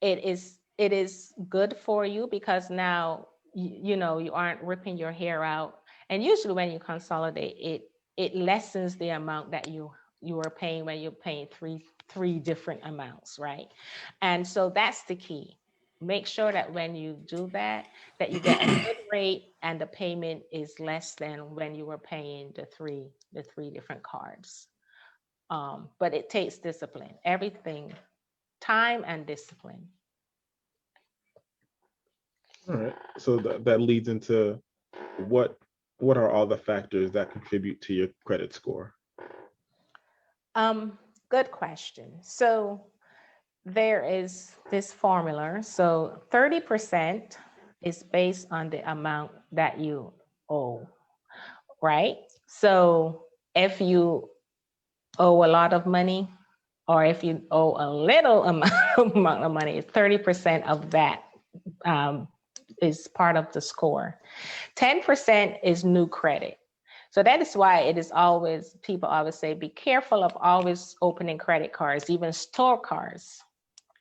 It is good for you because now you know you aren't ripping your hair out. And usually when you consolidate it lessens the amount that you are paying when you're paying three different amounts, right? And so that's the key. Make sure that when you do that you get a good rate and the payment is less than when you were paying the three different cards. But it takes discipline, everything, time and discipline. All right. So that leads into what are all the factors that contribute to your credit score? Good question. So there is this formula. So 30% is based on the amount that you owe, right? So if you owe a lot of money, or if you owe a little amount of money, 30% of that is part of the score. 10% is new credit. So that is why it is always, people always say, be careful of always opening credit cards, even store cards.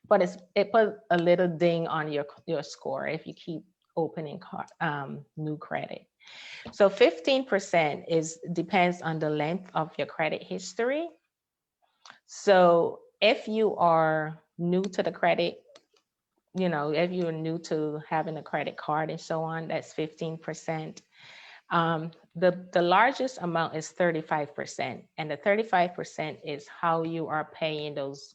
But it puts a little ding on your score if you keep opening new credit. So 15% depends on the length of your credit history. So if you are new to the credit, you know, if you're new to having a credit card and so on, that's 15%. The largest amount is 35%, and the 35% is how you are paying those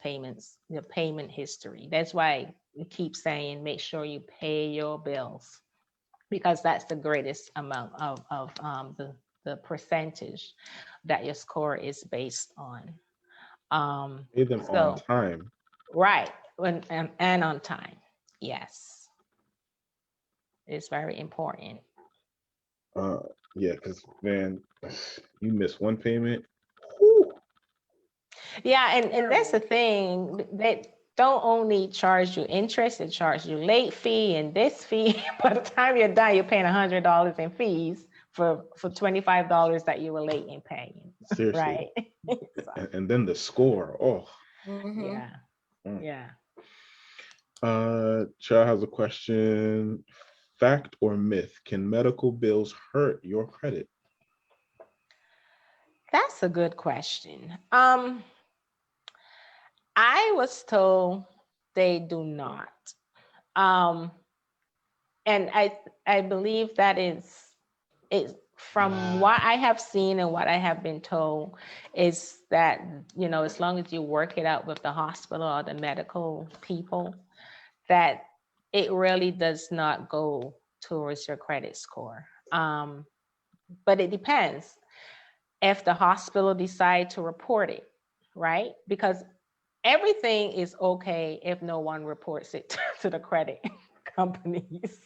payments, your payment history. That's why we keep saying make sure you pay your bills, because that's the greatest amount of the percentage that your score is based on. Pay them on time. Right, and on time. Yes, it's very important. Yeah, because man, you miss one payment. Whew. Yeah, and that's the thing. They don't only charge you interest, they charge you late fee and this fee. By the time you're done, you're paying $100 in fees for $25 that you were late in paying. Seriously. Right. And then the score. Oh. Yeah. Yeah. Child has a question. Fact or myth? Can medical bills hurt your credit? That's a good question. I was told they do not. And I believe that is from what I have seen and what I have been told is that, you know, as long as you work it out with the hospital or the medical people, that it really does not go towards your credit score. But it depends if the hospital decide to report it, right? Because everything is okay if no one reports it to the credit companies.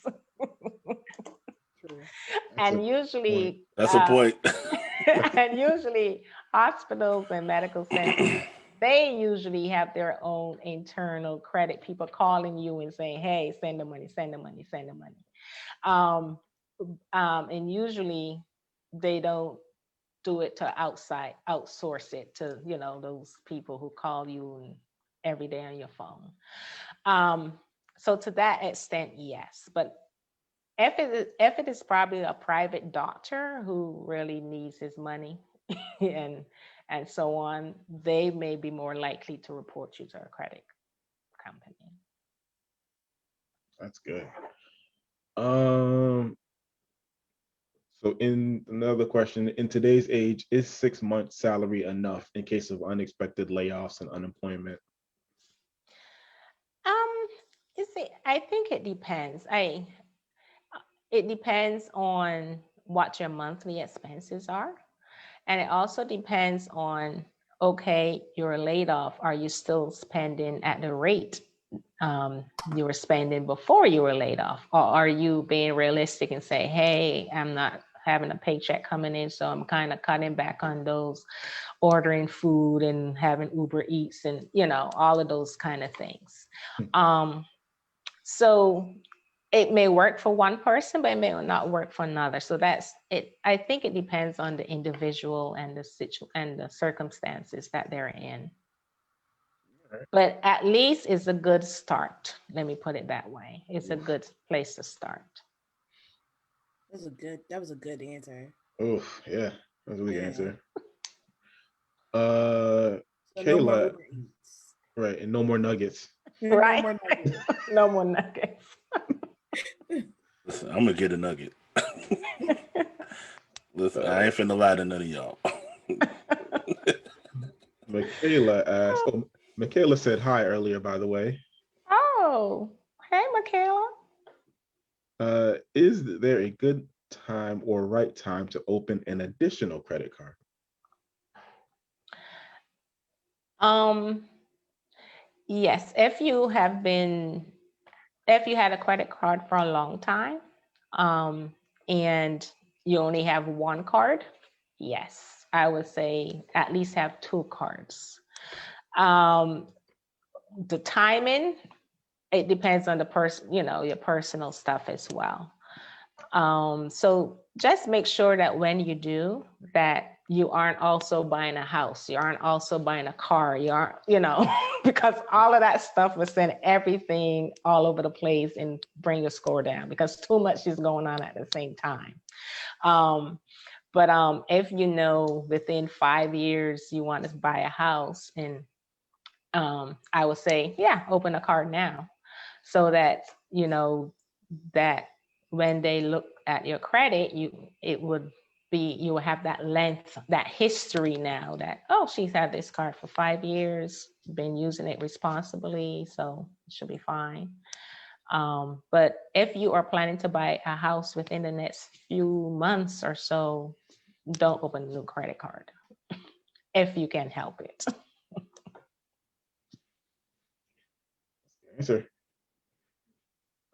And usually that's a point. And usually hospitals and medical centers, they usually have their own internal credit people calling you and saying, hey, send the money, send the money, send the money. And usually they don't do it to outsource it to, you know, those people who call you every day on your phone. So to that extent, yes. But if it is probably a private doctor who really needs his money and so on, they may be more likely to report you to a credit company. That's good. So in another question, in today's age, is 6 months salary enough in case of unexpected layoffs and unemployment? You see, I think it depends. It depends on what your monthly expenses are. And it also depends on, okay, you're laid off. Are you still spending at the rate you were spending before you were laid off? Or are you being realistic and say, hey, I'm not having a paycheck coming in, so I'm kind of cutting back on those, ordering food and having Uber Eats and, you know, all of those kind of things. So it may work for one person, but it may not work for another. So that's it. I think it depends on the individual and the circumstances that they're in. But at least it's a good start. Let me put it that way. It's a good place to start. That was a good answer. Oof, yeah, that's a good answer. So Kayla, right, and no more nuggets. Right? No more nuggets. Listen, I'm gonna get a nugget. Listen, I ain't finna lie to none of y'all. Michaela asked. Oh, Michaela said hi earlier, by the way. Oh, hey, Michaela. Is there a good time or right time to open an additional credit card? Yes, if you had a credit card for a long time, and you only have one card, yes, I would say at least have two cards. The timing, it depends on the person, your personal stuff as well. So just make sure that when you do that, you aren't also buying a house, you aren't also buying a car, you aren't, because all of that stuff will send everything all over the place and bring your score down because too much is going on at the same time. But if within 5 years you want to buy a house, and I would say, yeah, open a card now so that, that when they look at your credit, you will have that length, that history now that, oh, she's had this card for 5 years, been using it responsibly, so it should be fine. But if you are planning to buy a house within the next few months or so, don't open a new credit card if you can help it. Answer.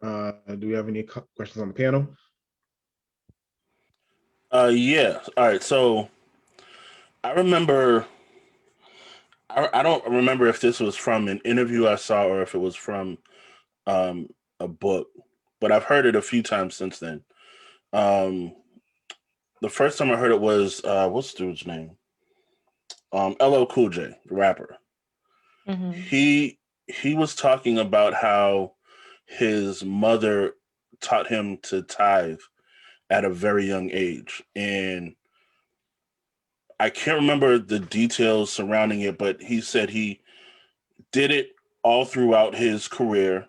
Do we have any questions on the panel? Yeah. All right. So I remember, I don't remember if this was from an interview I saw or if it was from a book, but I've heard it a few times since then. The first time I heard it was, what's the dude's name? LL Cool J, the rapper. Mm-hmm. He was talking about how his mother taught him to tithe at a very young age. And I can't remember the details surrounding it, but he said he did it all throughout his career,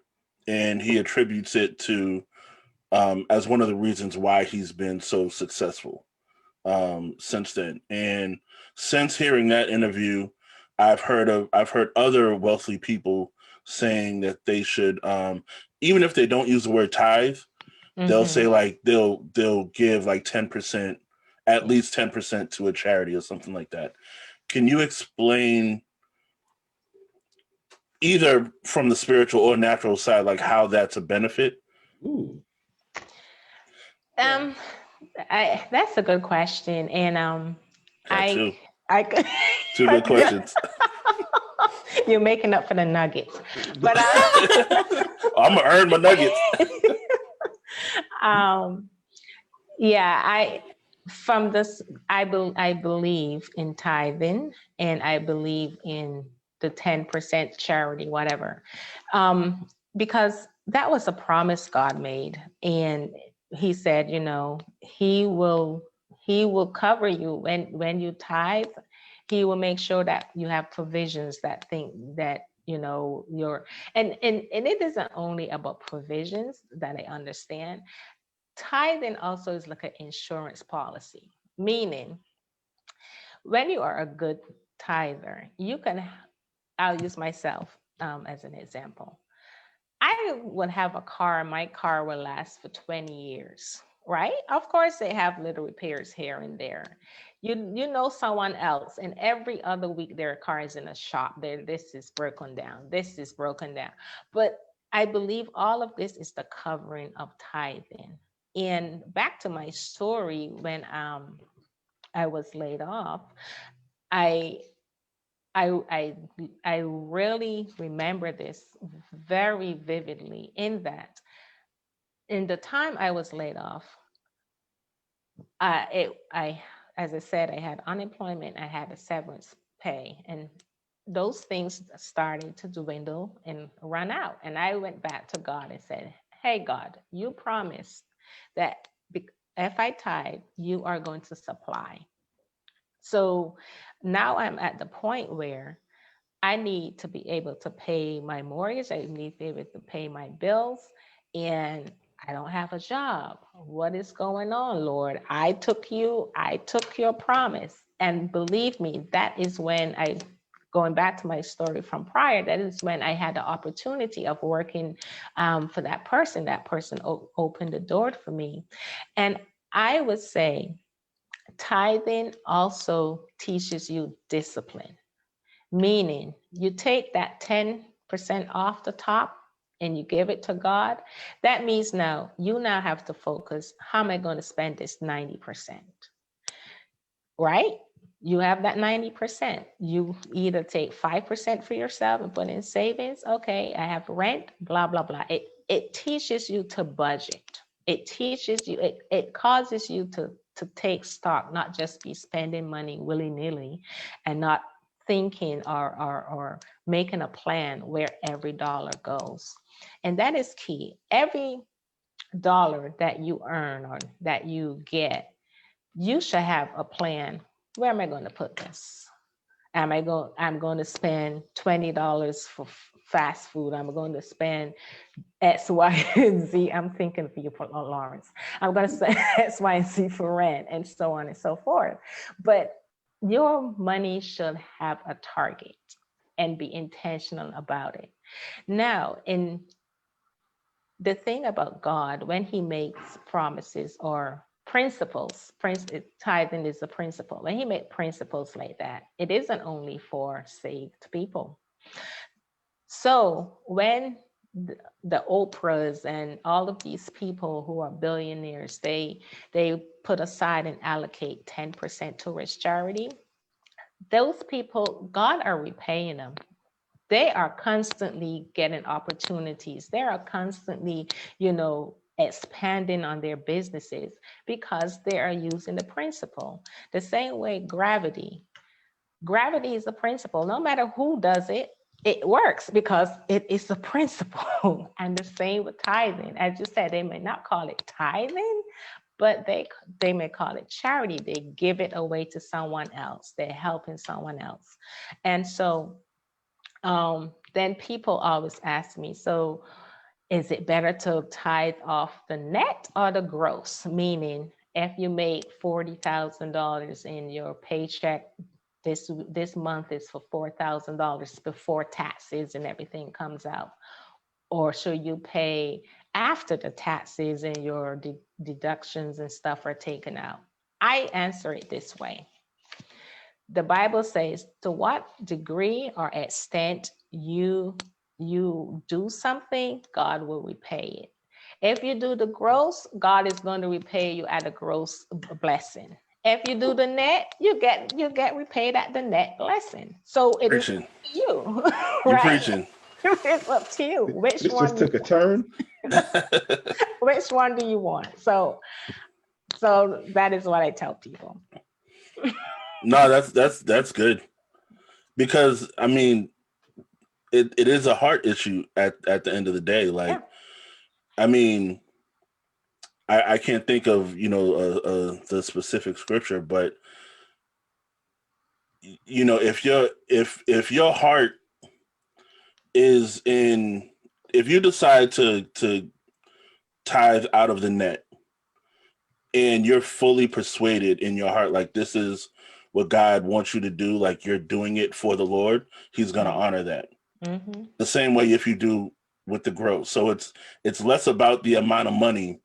and he attributes it to as one of the reasons why he's been so successful since then. And since hearing that interview, I've heard other wealthy people saying that they should, even if they don't use the word tithe, mm-hmm. they'll say like they'll give like 10%, at least 10% to a charity or something like that. Can you explain, either from the spiritual or natural side, like how that's a benefit? Ooh. That's a good question, and two good questions. You're making up for the nuggets, but I'm gonna earn my nuggets. Yeah, I believe in tithing, and I believe in the 10% charity, whatever, because that was a promise God made, and He said, He will cover you when you tithe. He will make sure that you have provisions that and it isn't only about provisions that I understand. Tithing also is like an insurance policy, meaning when you are a good tither, I'll use myself as an example. I would have a car, my car will last for 20 years, right? Of course, they have little repairs here and there. You know someone else, and every other week their car is in a shop. This is broken down. This is broken down. But I believe all of this is the covering of tithing. And back to my story, when I was laid off, I really remember this very vividly, in that in the time I was laid off, as I said, I had unemployment, I had a severance pay, and those things started to dwindle and run out. And I went back to God and said, hey, God, you promised that if I tithe, you are going to supply. So now I'm at the point where I need to be able to pay my mortgage. I need to be able to pay my bills, and I don't have a job. What is going on, Lord? I took your promise. And believe me, that is when going back to my story from prior, that is when I had the opportunity of working for that person. That person opened the door for me. And I would say tithing also teaches you discipline, meaning you take that 10% off the top and you give it to God. That means now you have to focus, how am I going to spend this 90%? Right? You have that 90%. You either take 5% for yourself and put in savings. Okay, I have rent, blah, blah, blah. It teaches you to budget. It teaches you, it causes you to take stock, not just be spending money willy-nilly and not thinking or making a plan where every dollar goes. And that is key. Every dollar that you earn or that you get, you should have a plan. Where am I going to put this? I'm going to spend $20 for fast food. I'm going to spend X, Y, and Z. I'm thinking for you, Lawrence. I'm going to spend X, Y, and Z for rent, and so on and so forth. But your money should have a target and be intentional about it. Now, in the thing about God, when he makes promises or principles, tithing is a principle. When he makes principles like that, it isn't only for saved people. So when the Oprahs and all of these people who are billionaires, they put aside and allocate 10% towards charity, those people, God are repaying them. They are constantly getting opportunities. They are constantly, expanding on their businesses because they are using the principle. The same way gravity is a principle. No matter who does it, it works because it is a principle. And the same with tithing. As you said, they may not call it tithing, but they may call it charity. They give it away to someone else. They're helping someone else. And so then people always ask me, so is it better to tithe off the net or the gross? Meaning, if you make $40,000 in your paycheck, this month is for $4,000 before taxes and everything comes out. Or should you pay after the taxes and your deductions and stuff are taken out? I answer it this way. The Bible says, to what degree or extent you do something, God will repay it. If you do the gross, God is going to repay you at a gross blessing. If you do the net, you get repaid at the net blessing. So it is up to you. You're preaching. It's up to you. Which this one just took a turn. Which one do you want? So that is what I tell people. No, that's good, because I mean, it is a heart issue at the end of the day. Like, yeah. I mean, I can't think of the specific scripture, but if your heart is in, if you decide to tithe out of the net, and you're fully persuaded in your heart, like this is what God wants you to do, like you're doing it for the Lord, he's going to honor that. Mm-hmm. The same way if you do with the growth. So it's less about the amount of money,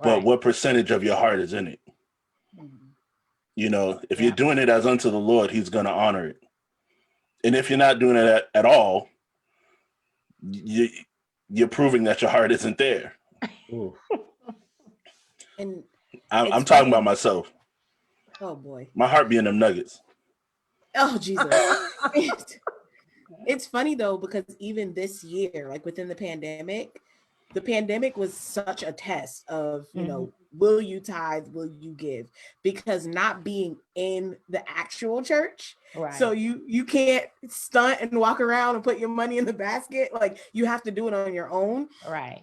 but what percentage of your heart is in it. Mm-hmm. If you're doing it as unto the Lord, he's going to honor it. And if you're not doing it at all, you're proving that your heart isn't there. And I'm talking about myself. Oh boy. My heart be in them nuggets. Oh, Jesus. It's funny though, because even this year, like within the pandemic, the pandemic was such a test of, will you tithe, will you give? Because not being in the actual church, right. So you can't stunt and walk around and put your money in the basket. Like you have to do it on your own. Right.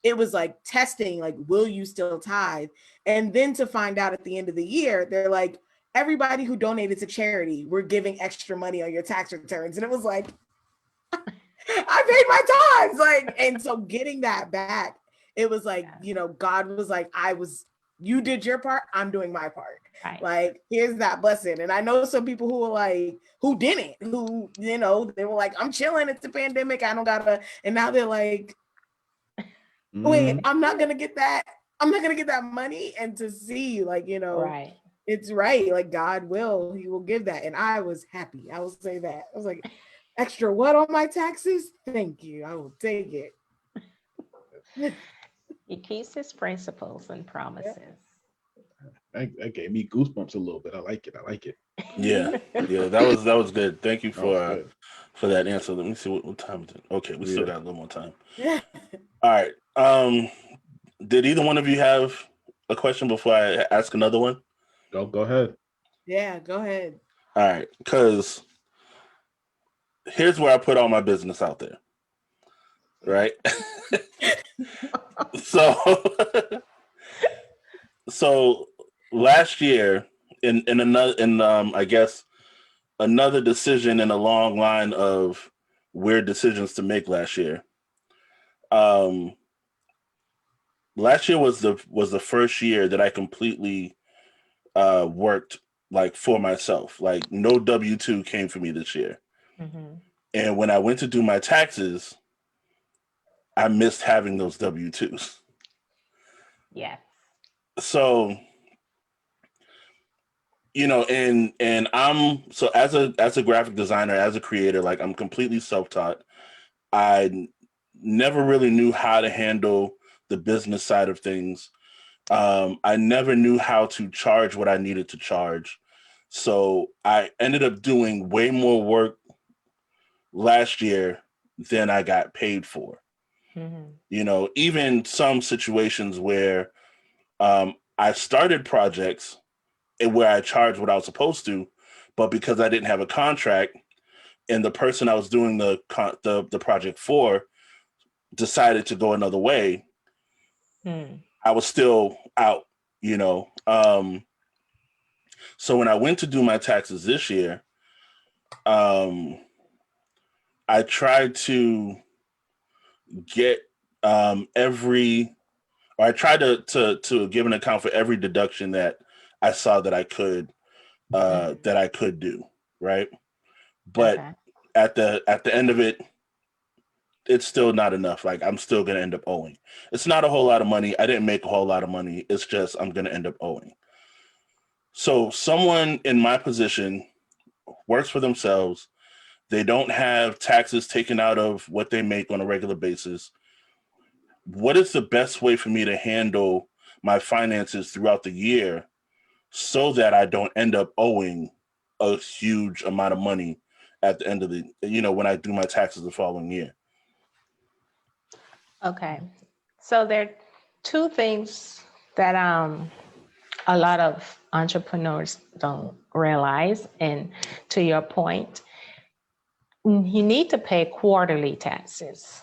It was like testing, like, will you still tithe? And then to find out at the end of the year, they're like, everybody who donated to charity, we're giving extra money on your tax returns. And it was like, I paid my tithes. Like, and so getting that back, it was like, God was like, you did your part, I'm doing my part. Right. Like, here's that blessing. And I know some people who were like, who didn't, they were like, I'm chilling, it's a pandemic, I don't gotta, and now they're like, wait, I'm not gonna get that money. And to see, like, right. It's right, like God he will give that. And I was happy. I will say that. I was like, extra what on my taxes? Thank you. I will take it. He keeps his principles and promises. That gave me goosebumps a little bit. I like it. Yeah, that was good. Thank you for that answer. Let me see what time is it. Okay, we still got a little more time. All right. Did either one of you have a question before I ask another one? Go ahead. Yeah, go ahead. All right, because here's where I put all my business out there. Right? So last year, in I guess another decision in a long line of weird decisions to make last year. Last year was the first year that I completely worked like for myself. Like no W-2 came for me this year. Mm-hmm. And when I went to do my taxes, I missed having those W-2s. Yeah. So, and I'm so as a graphic designer, as a creator, like I'm completely self-taught. I never really knew how to handle the business side of things. I never knew how to charge what I needed to charge. So I ended up doing way more work last year than I got paid for. Mm-hmm. Even some situations where I started projects where I charged what I was supposed to, but because I didn't have a contract and the person I was doing the project for decided to go another way, I was still out, So when I went to do my taxes this year, I tried to get I tried to give an account for every deduction that I saw that I could do, right? But at the end of it, it's still not enough. Like I'm still gonna end up owing. It's not a whole lot of money. I didn't make a whole lot of money. It's just I'm gonna end up owing. So someone in my position works for themselves. They don't have taxes taken out of what they make on a regular basis. What is the best way for me to handle my finances throughout the year so that I don't end up owing a huge amount of money at the end of when I do my taxes the following year? Okay. So there are two things that a lot of entrepreneurs don't realize. And to your point, you need to pay quarterly taxes.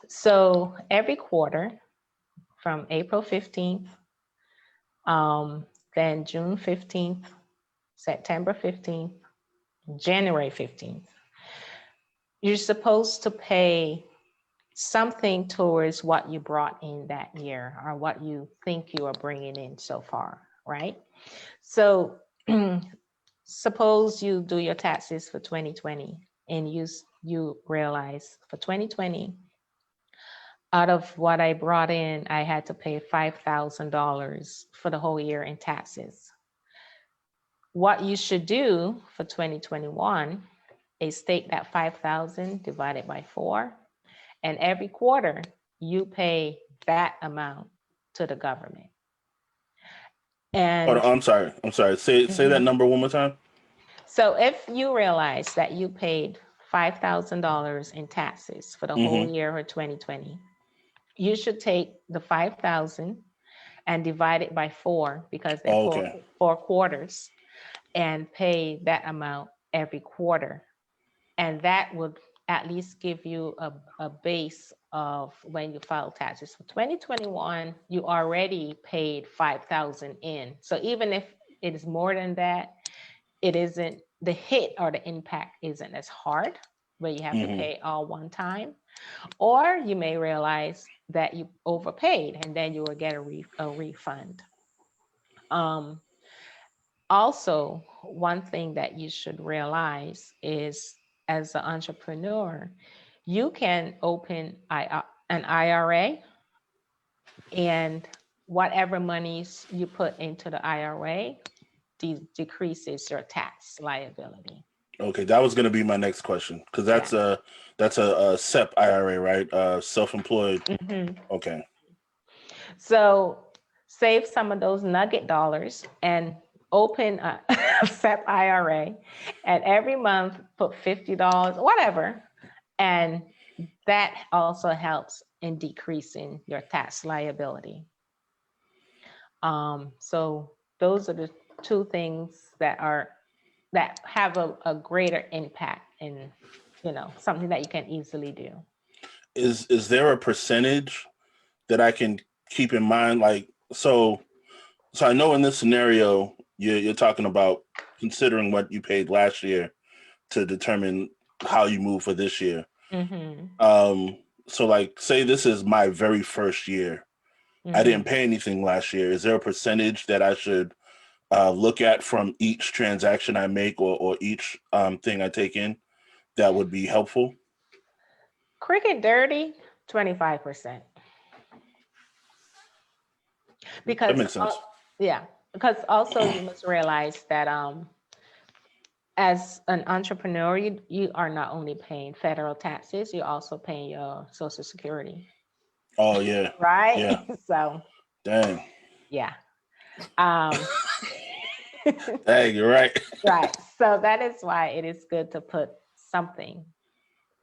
So every quarter from April 15th, then June 15th, September 15th, January 15th, you're supposed to pay something towards what you brought in that year or what you think you are bringing in so far, right? So suppose you do your taxes for 2020 and you realize for 2020, out of what I brought in, I had to pay $5,000 for the whole year in taxes. What you should do for 2021 is take that 5,000 divided by 4, and every quarter you pay that amount to the government. And I'm sorry. Say that number one more time. So if you realize that you paid $5,000 in taxes for the whole year of 2020, you should take the 5,000 and divide it by 4 because they're four quarters, and pay that amount every quarter. And that would at least give you a base of when you file taxes. For 2021, you already paid 5,000 in. So even if it is more than that, it isn't, the hit or the impact isn't as hard where you have to pay all one time. Or you may realize that you overpaid and then you will get a refund. Also, one thing that you should realize is, as an entrepreneur, you can open an IRA, and whatever monies you put into the IRA decreases your tax liability. Okay, that was going to be my next question, because that's a SEP IRA, right? Self-employed. Okay. So save some of those nugget dollars and open a SEP IRA, and every month put $50, whatever, and that also helps in decreasing your tax liability. So those are the two things that have a greater impact, and something that you can easily do. Is there a percentage that I can keep in mind? Like, so I know in this scenario, you're talking about considering what you paid last year to determine how you move for this year. So like, say this is my very first year. I didn't pay anything last year. Is there a percentage that I should look at from each transaction I make or each thing I take in that would be helpful? Quick and dirty, 25%. Because that makes sense. Because also you must realize that as an entrepreneur, you are not only paying federal taxes, you're also paying your Social Security. Oh yeah. Right? Yeah. So dang. Yeah. Hey, you're right. Right. So that is why it is good to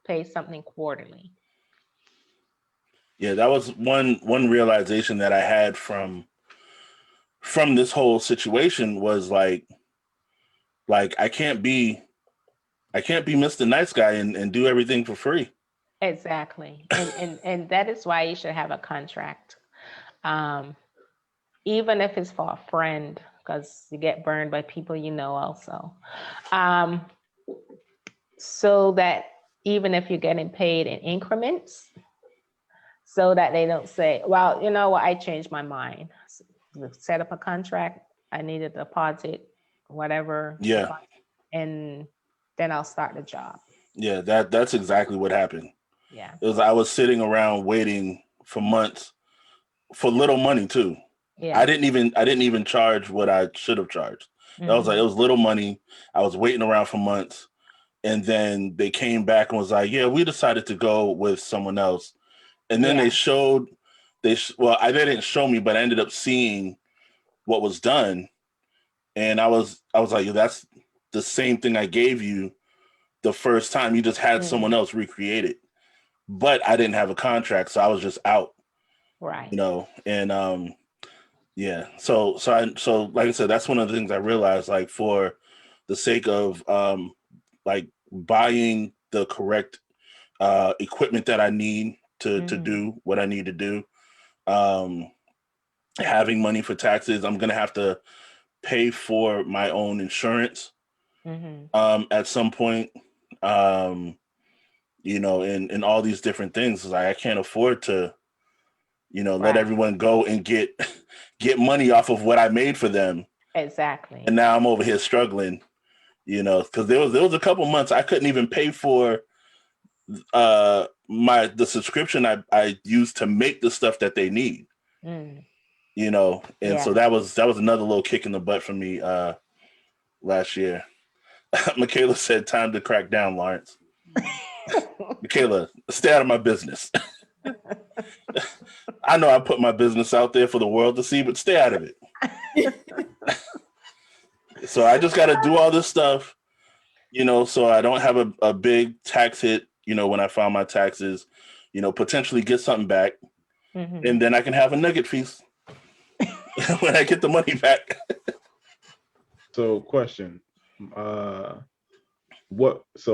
pay something quarterly. Yeah, that was one realization that I had from this whole situation was like I can't be Mr. Nice Guy and do everything for free. Exactly. And that is why you should have a contract. Even if it's for a friend, because you get burned by people also. So that even if you're getting paid in increments, so that they don't say, well, you know what, I changed my mind. Set up a contract, I need a deposit, whatever. Yeah. And then I'll start the job. Yeah, that's exactly what happened. Yeah. I was sitting around waiting for months for little money too. Yeah. I didn't even charge what I should have charged. It was little money. I was waiting around for months. And then they came back and was like, yeah, we decided to go with someone else. And then they didn't show me, but I ended up seeing what was done. And I was like, that's the same thing I gave you the first time. You just had someone else recreate it. But I didn't have a contract, so I was just out. Right. And yeah. So like I said, that's one of the things I realized, like, for the sake of like buying the correct equipment that I need to do what I need to do, having money for taxes, I'm gonna have to pay for my own insurance at some point, and all these different things. Like, I can't afford to let everyone go and get money off of what I made for them. Exactly. And now I'm over here struggling, because there was a couple months I couldn't even pay for the subscription I used to make the stuff that they need. And so that was another little kick in the butt for me last year. Michaela said, time to crack down, Lawrence. Michaela, stay out of my business. I know I put my business out there for the world to see, but stay out of it. So I just got to do all this stuff You know, so I don't have a big tax hit, you know, when I file my taxes, you know, potentially get something back. And then I can have a nugget feast when I get the money back. So question, so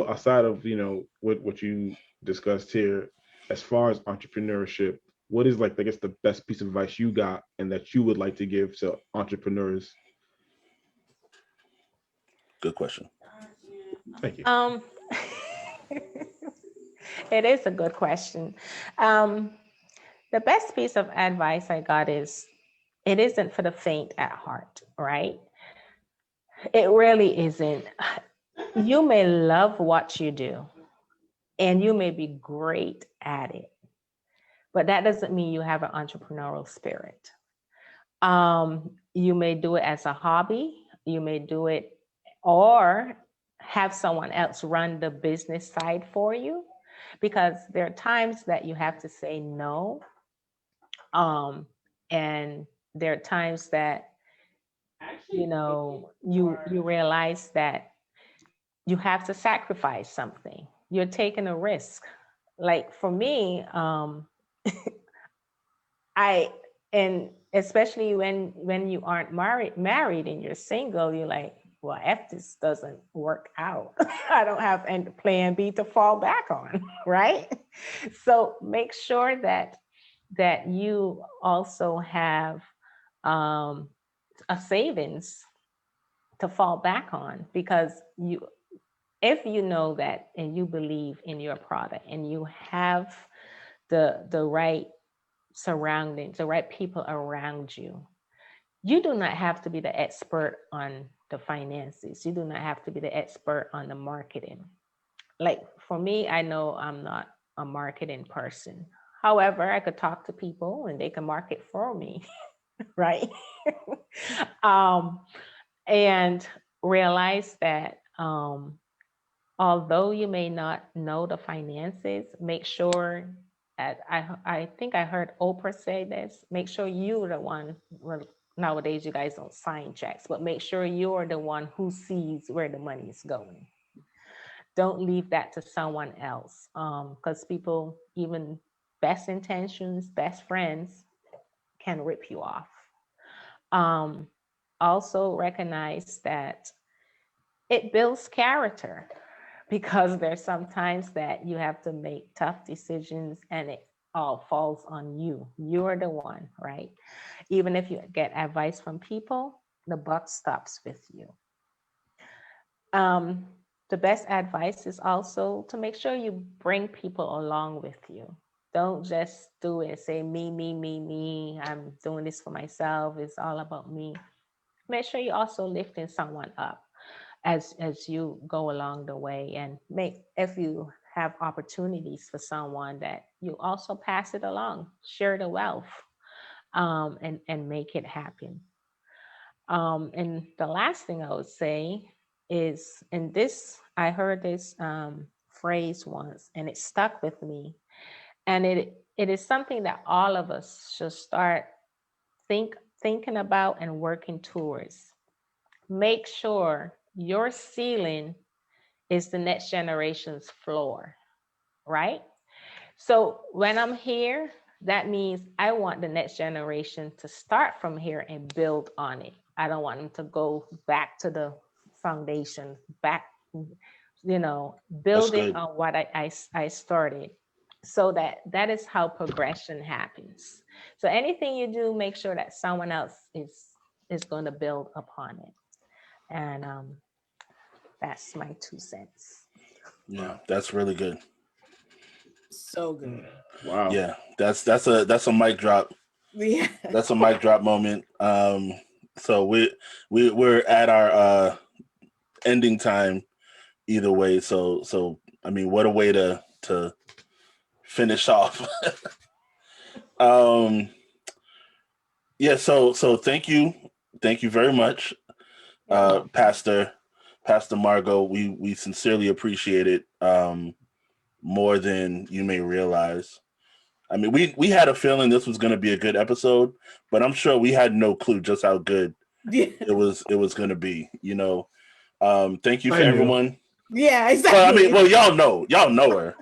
aside of, you know, what you discussed here, as far as entrepreneurship, what is like, I guess, the best piece of advice you got and that you would like to give to entrepreneurs? Good question. Thank you. It is a good question. The best piece of advice I got is, it isn't for the faint at heart, right? It really isn't. You may love what you do and you may be great at it, but that doesn't mean you have an entrepreneurial spirit. You may do it as a hobby, you may do it or have someone else run the business side for you, because there are times that you have to say no. And there are times that, you know, you realize that you have to sacrifice something. You're taking a risk. Like for me, and especially when you aren't married and you're single, you're like, well, if this doesn't work out, I don't have any plan B to fall back on, right? So make sure that you also have a savings to fall back on, because if you know that and you believe in your product and you have the right surroundings, the right people around you, you do not have to be the expert on the finances. You do not have to be the expert on the marketing. Like for me, I know I'm not a marketing person. However, I could talk to people and they can market for me, right? And realize that although you may not know the finances, make sure that I think I heard Oprah say this, make sure you're the one, well, nowadays you guys don't sign checks, but make sure you're the one who sees where the money is going. Don't leave that to someone else, because people, even best intentions, best friends, can rip you off. Also recognize that it builds character, because there's sometimes that you have to make tough decisions and it all falls on you. You're the one, right? Even if you get advice from people, the buck stops with you. The best advice is also to make sure you bring people along with you. Don't just do it, say me, me, me, me. I'm doing this for myself. It's all about me. Make sure you're also lifting someone up as you go along the way, and if you have opportunities for someone, that you also pass it along, share the wealth, and make it happen. And the last thing I would say is, and this, I heard this phrase once and it stuck with me, and it is something that all of us should start thinking about and working towards. Make sure your ceiling is the next generation's floor, right? So when I'm here, that means I want the next generation to start from here and build on it. I don't want them to go back to the foundation, building on what I started. So that is how progression happens. So anything you do, make sure that someone else is going to build upon it. And that's my 2 cents. Yeah, that's really good. So good. Wow. Yeah, that's a mic drop. Yeah. That's a mic drop moment. So we're at our ending time either way. So I mean, what a way to finish off. Yeah, so thank you very much, Pastor Margot. We sincerely appreciate it, more than you may realize. I mean, we had a feeling this was going to be a good episode, but I'm sure we had no clue just how good it was going to be. You know, thank you for everyone. Yeah, exactly. Well, I mean, y'all know her.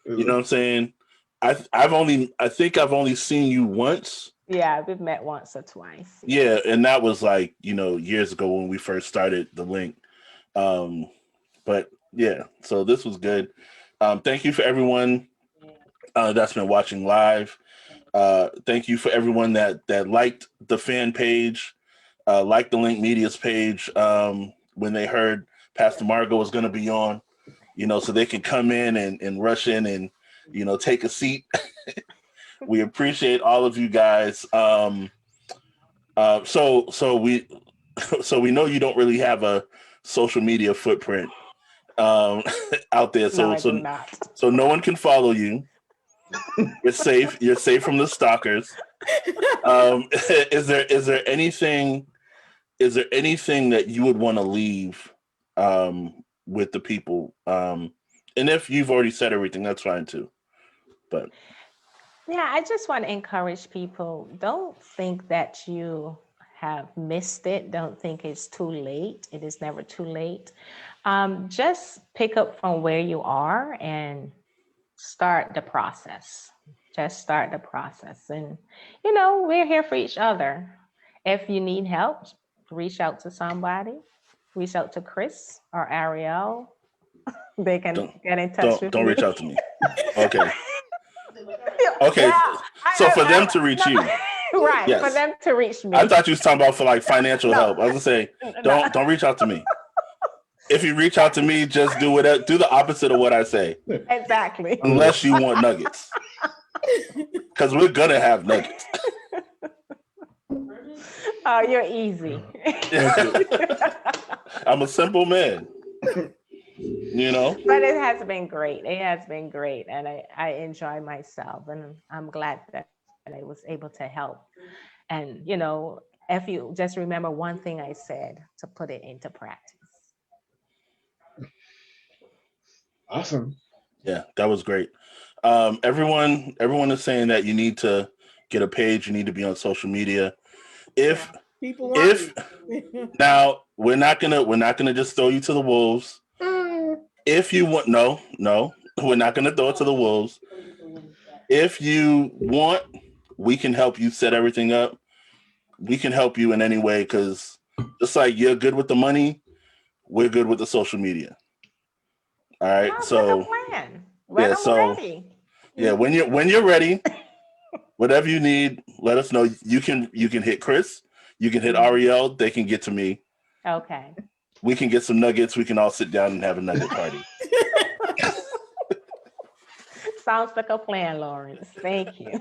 You know what I'm saying? I think I've only seen you once. Yeah, we've met once or twice. Yeah, and that was like, years ago when we first started the link. But yeah, so this was good. Thank you for everyone that's been watching live. Thank you for everyone that liked the fan page, liked the Link Media's page when they heard Pastor Margot was going to be on, so they can come in and rush in and, take a seat. We appreciate all of you guys. So we know you don't really have a social media footprint out there. So no one can follow you. You're safe. You're safe from the stalkers. Is there anything that you would want to leave with the people? And if you've already said everything, that's fine too. But yeah, I just want to encourage people. Don't think that you have missed it. Don't think it's too late. It is never too late. Just pick up from where you are and start the process. Just start the process. And, we're here for each other. If you need help, reach out to somebody. Reach out to Chris or Ariel. They can get in touch with you. Don't reach out to me. Okay. Okay. Yeah, so for them to reach you. Right. Yes. For them to reach me. I thought you was talking about for like financial help. I was gonna say, don't reach out to me. If you reach out to me, just do the opposite of what I say. Exactly. Unless you want nuggets. Because we're gonna have nuggets. Oh, you're easy. I'm a simple man. But it has been great. It has been great. And I enjoy myself. And I'm glad that I was able to help. And, if you just remember one thing I said, to put it into practice. Awesome. Yeah, that was great. Everyone is saying that you need to get a page. You need to be on social media. Now we're not gonna just throw you to the wolves. If you want, no, we're not gonna throw it to the wolves. If you want, we can help you set everything up. We can help you in any way, because just like you're good with the money, we're good with the social media. All right, so ready. Yeah, when you're ready, whatever you need, let us know. You can hit Chris, you can hit Ariel. They can get to me. Okay. We can get some nuggets. We can all sit down and have a nugget party. Sounds like a plan, Lawrence. Thank you.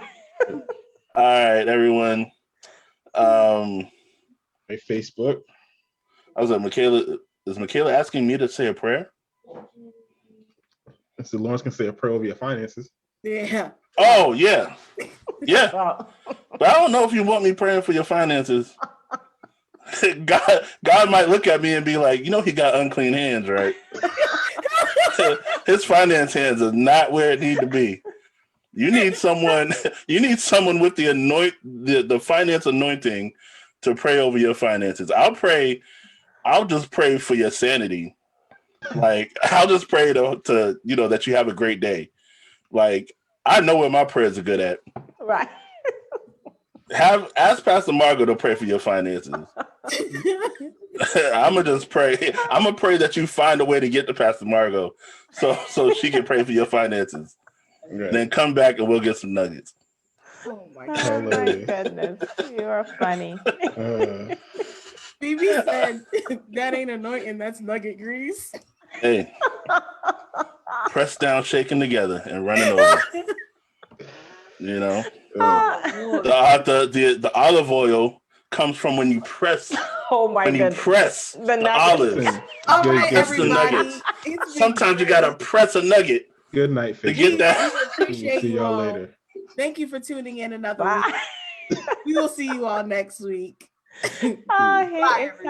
All right, everyone. Hey, Facebook. I was like, is Michaela asking me to say a prayer? So Lawrence can say a prayer over your finances. Yeah. Oh, yeah. Yeah. But I don't know if you want me praying for your finances. God might look at me and be like, he got unclean hands, right? His finance hands are not where it need to be. You need someone with the finance anointing to pray over your finances. I'll just pray for your sanity. Like, I'll just pray to that you have a great day. Like, I know where my prayers are good at. Right. Ask Pastor Margot to pray for your finances. I'm gonna pray that you find a way to get to Pastor Margot so she can pray for your finances. Right. Then come back and we'll get some nuggets. Oh my goodness. You are funny. Phoebe said that ain't anointing, that's nugget grease. Hey. Press down, shaking together, and running over. The olive oil comes from when you press. Oh my goodness! You press the olives. All right, everybody. Sometimes you gotta press a nugget. Good night, to get that. Appreciate see y'all later. Thank you for tuning in another week. We will see you all next week. Bye, everybody.